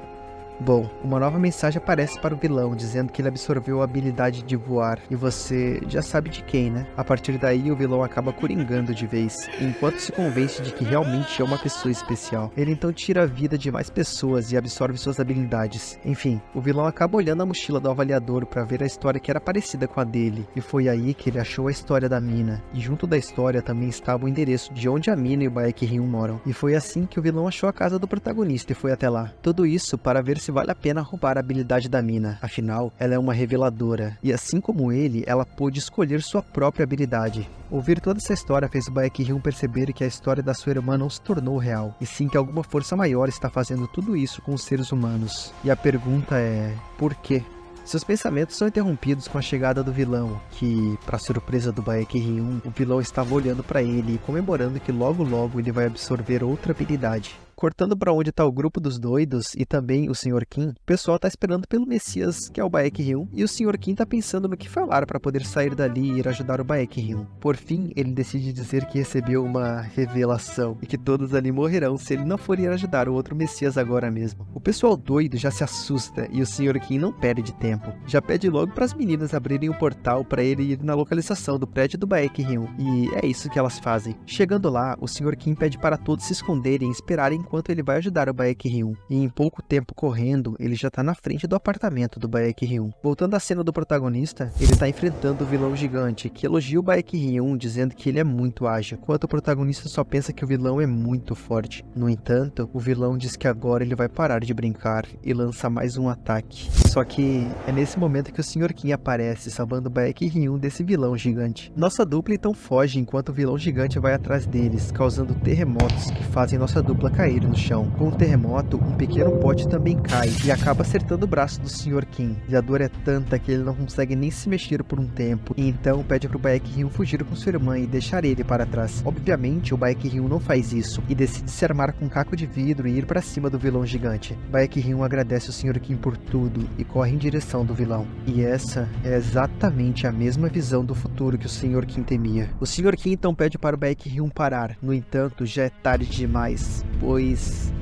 Bom, uma nova mensagem aparece para o vilão, dizendo que ele absorveu a habilidade de voar, e você já sabe de quem, né? A partir daí, o vilão acaba coringando de vez, enquanto se convence de que realmente é uma pessoa especial. Ele então tira a vida de mais pessoas e absorve suas habilidades. Enfim, o vilão acaba olhando a mochila do avaliador para ver a história que era parecida com a dele, e foi aí que ele achou a história da mina, e junto da história também estava o endereço de onde a mina e o Baek-hyun moram, e foi assim que o vilão achou a casa do protagonista e foi até lá. Tudo isso para ver se vale a pena roubar a habilidade da mina, afinal, ela é uma reveladora, e assim como ele, ela pôde escolher sua própria habilidade. Ouvir toda essa história fez o Baek-hyun perceber que a história da sua irmã não se tornou real, e sim que alguma força maior está fazendo tudo isso com os seres humanos. E a pergunta é, por quê? Seus pensamentos são interrompidos com a chegada do vilão, que, para surpresa do Baek Hyun, o vilão estava olhando para ele e comemorando que logo logo ele vai absorver outra habilidade. Cortando para onde está o grupo dos doidos e também o Sr. Kim, o pessoal tá esperando pelo Messias, que é o Baek Hyun, e o Sr. Kim tá pensando no que falar para poder sair dali e ir ajudar o Baek Hyun. Por fim, ele decide dizer que recebeu uma revelação e que todos ali morrerão se ele não for ir ajudar o outro Messias agora mesmo. O pessoal doido já se assusta e o Sr. Kim não perde tempo. Já pede logo para as meninas abrirem o portal para ele ir na localização do prédio do Baek Hyun, e é isso que elas fazem. Chegando lá, o Sr. Kim pede para todos se esconderem e esperarem enquanto ele vai ajudar o Baek Hyun, e em pouco tempo correndo, ele já tá na frente do apartamento do Baek Hyun. Voltando à cena do protagonista, ele tá enfrentando o vilão gigante, que elogia o Baek Hyun dizendo que ele é muito ágil, enquanto o protagonista só pensa que o vilão é muito forte. No entanto, o vilão diz que agora ele vai parar de brincar e lança mais um ataque. Só que é nesse momento que o Sr. Kim aparece, salvando o Baek Hyun desse vilão gigante. Nossa dupla então foge enquanto o vilão gigante vai atrás deles, causando terremotos que fazem nossa dupla cair no chão. Com o terremoto, um pequeno pote também cai e acaba acertando o braço do Sr. Kim. E a dor é tanta que ele não consegue nem se mexer por um tempo, e então pede pro Baek Hyun fugir com sua irmã e deixar ele para trás. Obviamente, o Baek Hyun não faz isso e decide se armar com um caco de vidro e ir para cima do vilão gigante. Baek Hyun agradece o Sr. Kim por tudo e corre em direção do vilão. E essa é exatamente a mesma visão do futuro que o Sr. Kim temia. O Sr. Kim então pede para o Baek Hyun parar. No entanto, já é tarde demais, pois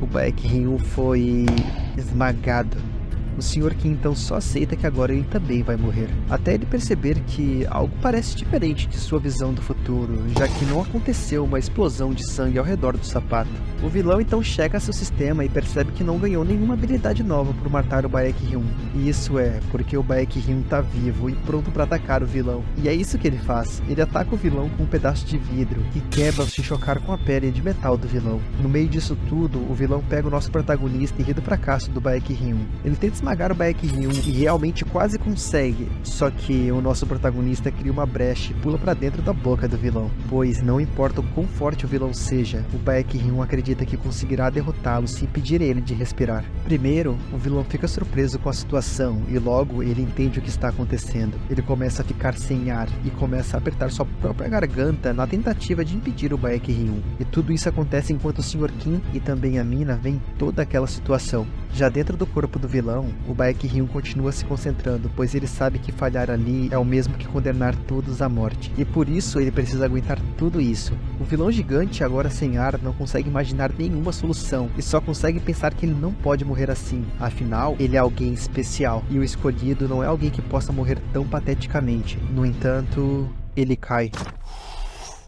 o Baek Hyun foi esmagado. O Sr. Kim então só aceita que agora ele também vai morrer, até ele perceber que algo parece diferente de sua visão do futuro, já que não aconteceu uma explosão de sangue ao redor do sapato. O vilão então checa seu sistema e percebe que não ganhou nenhuma habilidade nova por matar o Baek Hyun. E isso é porque o Baek Hyun tá vivo e pronto para atacar o vilão. E é isso que ele faz, ele ataca o vilão com um pedaço de vidro, que quebra ao se chocar com a pele de metal do vilão. No meio disso tudo, o vilão pega o nosso protagonista e ri do fracasso do Baek Hyun. Ele tenta esmagar o Baek Hyun e realmente quase consegue, só que o nosso protagonista cria uma brecha e pula para dentro da boca do vilão, pois não importa o quão forte o vilão seja, o Baek Hyun acredita que conseguirá derrotá-lo se impedir ele de respirar. Primeiro, o vilão fica surpreso com a situação e logo ele entende o que está acontecendo. Ele começa a ficar sem ar e começa a apertar sua própria garganta na tentativa de impedir o Baek Hyun. E tudo isso acontece enquanto o Sr. Kim e também a mina veem toda aquela situação. Já dentro do corpo do vilão, o Baek Hyun continua se concentrando, pois ele sabe que falhar ali é o mesmo que condenar todos à morte. E por isso ele precisa aguentar tudo isso. O vilão gigante, agora sem ar, não consegue imaginar nenhuma solução e só consegue pensar que ele não pode morrer assim. Afinal, ele é alguém especial e o escolhido não é alguém que possa morrer tão pateticamente. No entanto, ele cai.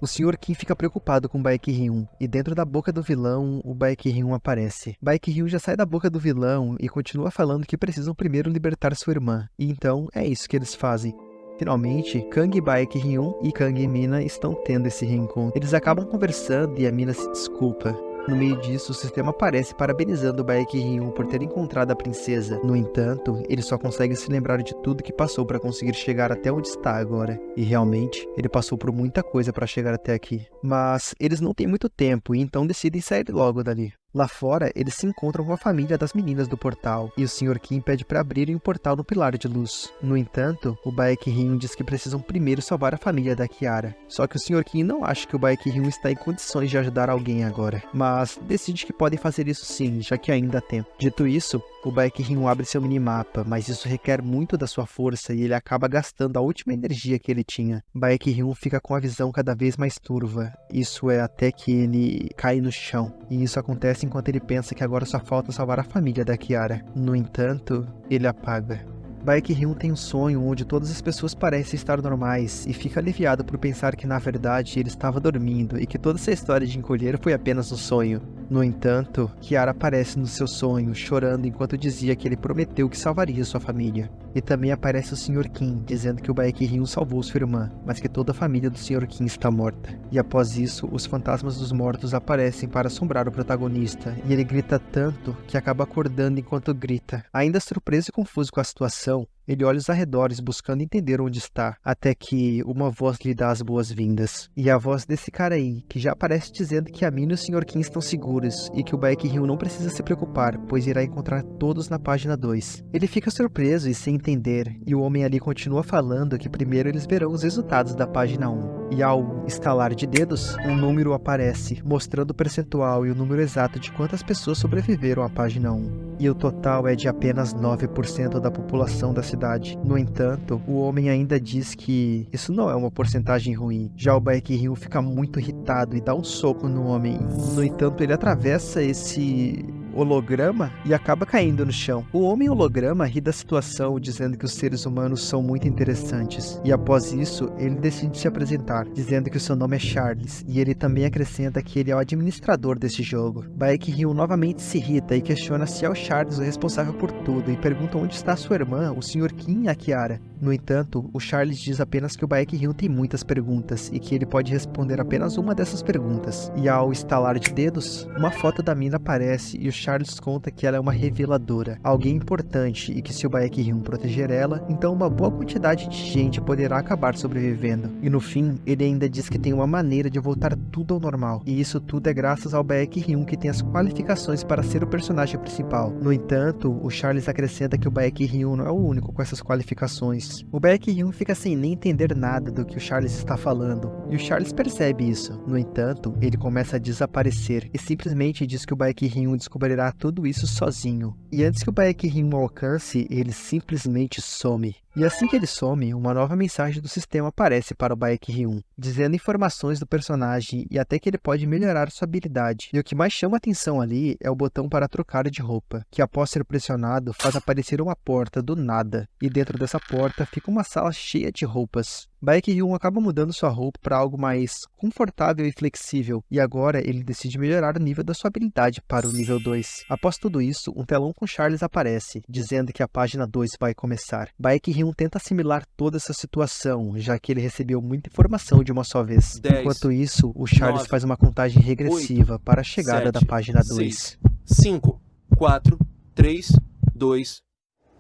O Sr. Kim fica preocupado com o Baek Hyun, e dentro da boca do vilão, o Baek Hyun aparece. Baek Hyun já sai da boca do vilão e continua falando que precisam primeiro libertar sua irmã, e então é isso que eles fazem. Finalmente, Kang Baek Hyun e Kang Mina estão tendo esse reencontro. Eles acabam conversando e a Mina se desculpa. No meio disso, o sistema aparece parabenizando o Baek Hyun por ter encontrado a princesa. No entanto, ele só consegue se lembrar de tudo que passou para conseguir chegar até onde está agora. E realmente, ele passou por muita coisa para chegar até aqui. Mas eles não têm muito tempo e então decidem sair logo dali. Lá fora, eles se encontram com a família das meninas do portal, e o Sr. Kim pede para abrirem o portal no pilar de luz. No entanto, o Baek Hyun diz que precisam primeiro salvar a família da Kiara. Só que o Sr. Kim não acha que o Baek Hyun está em condições de ajudar alguém agora, mas decide que podem fazer isso sim, já que ainda há tempo. Dito isso, o Baek Hyun abre seu minimapa, mas isso requer muito da sua força e ele acaba gastando a última energia que ele tinha. Baek Hyun fica com a visão cada vez mais turva, isso é até que ele cai no chão, e isso acontece enquanto ele pensa que agora só falta salvar a família da Kiara. No entanto, ele apaga. Baek Hyun tem um sonho onde todas as pessoas parecem estar normais e fica aliviado por pensar que na verdade ele estava dormindo e que toda essa história de encolher foi apenas um sonho. No entanto, Kiara aparece no seu sonho, chorando enquanto dizia que ele prometeu que salvaria sua família. E também aparece o Sr. Kim, dizendo que o Baek Hyun salvou sua irmã, mas que toda a família do Sr. Kim está morta. E após isso, os fantasmas dos mortos aparecem para assombrar o protagonista, e ele grita tanto que acaba acordando enquanto grita. Ainda surpreso e confuso com a situação, Ele olha os arredores buscando entender onde está, até que uma voz lhe dá as boas-vindas. E a voz desse cara aí, que já aparece dizendo que a mina e o Sr. Kim estão seguros e que o Baekhyun não precisa se preocupar, pois irá encontrar todos na página 2. Ele fica surpreso e sem entender, e o homem ali continua falando que primeiro eles verão os resultados da página 1. E ao estalar de dedos, um número aparece, mostrando o percentual e o número exato de quantas pessoas sobreviveram à página 1. E o total é de apenas 9% da população da cidade. No entanto, o homem ainda diz que isso não é uma porcentagem ruim. Já o Baekhyun fica muito irritado e dá um soco no homem. No entanto, ele atravessa esse holograma e acaba caindo no chão. O homem holograma ri da situação, dizendo que os seres humanos são muito interessantes. E após isso, ele decide se apresentar, dizendo que o seu nome é Charles, e ele também acrescenta que ele é o administrador desse jogo. Baekhyun novamente se irrita e questiona se é o Charles o responsável por tudo, e pergunta onde está sua irmã, o Sr. Kim e a Kiara. No entanto, o Charles diz apenas que o Baekhyun tem muitas perguntas, e que ele pode responder apenas uma dessas perguntas. E ao estalar de dedos, uma foto da mina aparece e o Charles conta que ela é uma reveladora, alguém importante, e que se o Baekhyun proteger ela, então uma boa quantidade de gente poderá acabar sobrevivendo. E no fim, ele ainda diz que tem uma maneira de voltar tudo ao normal, e isso tudo é graças ao Baekhyun, que tem as qualificações para ser o personagem principal. No entanto, o Charles acrescenta que o Baekhyun não é o único com essas qualificações. O Baekhyun fica sem nem entender nada do que o Charles está falando, e o Charles percebe isso. No entanto, ele começa a desaparecer, e simplesmente diz que o Baekhyun descobrirá tudo isso sozinho. E antes que o Baekhyun o alcance, ele simplesmente some. E assim que ele some, uma nova mensagem do sistema aparece para o Baekhyun, dizendo informações do personagem e até que ele pode melhorar sua habilidade. E o que mais chama atenção ali é o botão para trocar de roupa, que após ser pressionado faz aparecer uma porta do nada, e dentro dessa porta fica uma sala cheia de roupas. Baekhyun acaba mudando sua roupa para algo mais confortável e flexível, e agora ele decide melhorar o nível da sua habilidade para o nível 2. Após tudo isso, um telão com Charles aparece, dizendo que a página 2 vai começar. Baekhyun tenta assimilar toda essa situação, já que ele recebeu muita informação de uma só vez. 10, Enquanto isso, o Charles 9, faz uma contagem regressiva 8, para a chegada 7, da página 2. 6, 5, 4, 3, 2,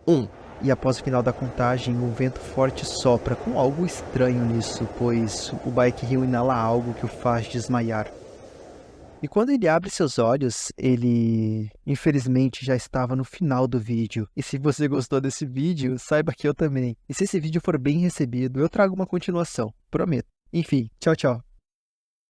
1. E após o final da contagem, um vento forte sopra com algo estranho nisso, pois o Baekhyun inala algo que o faz desmaiar. E quando ele abre seus olhos, ele infelizmente já estava no final do vídeo. E se você gostou desse vídeo, saiba que eu também. E se esse vídeo for bem recebido, eu trago uma continuação, prometo. Enfim, tchau, tchau.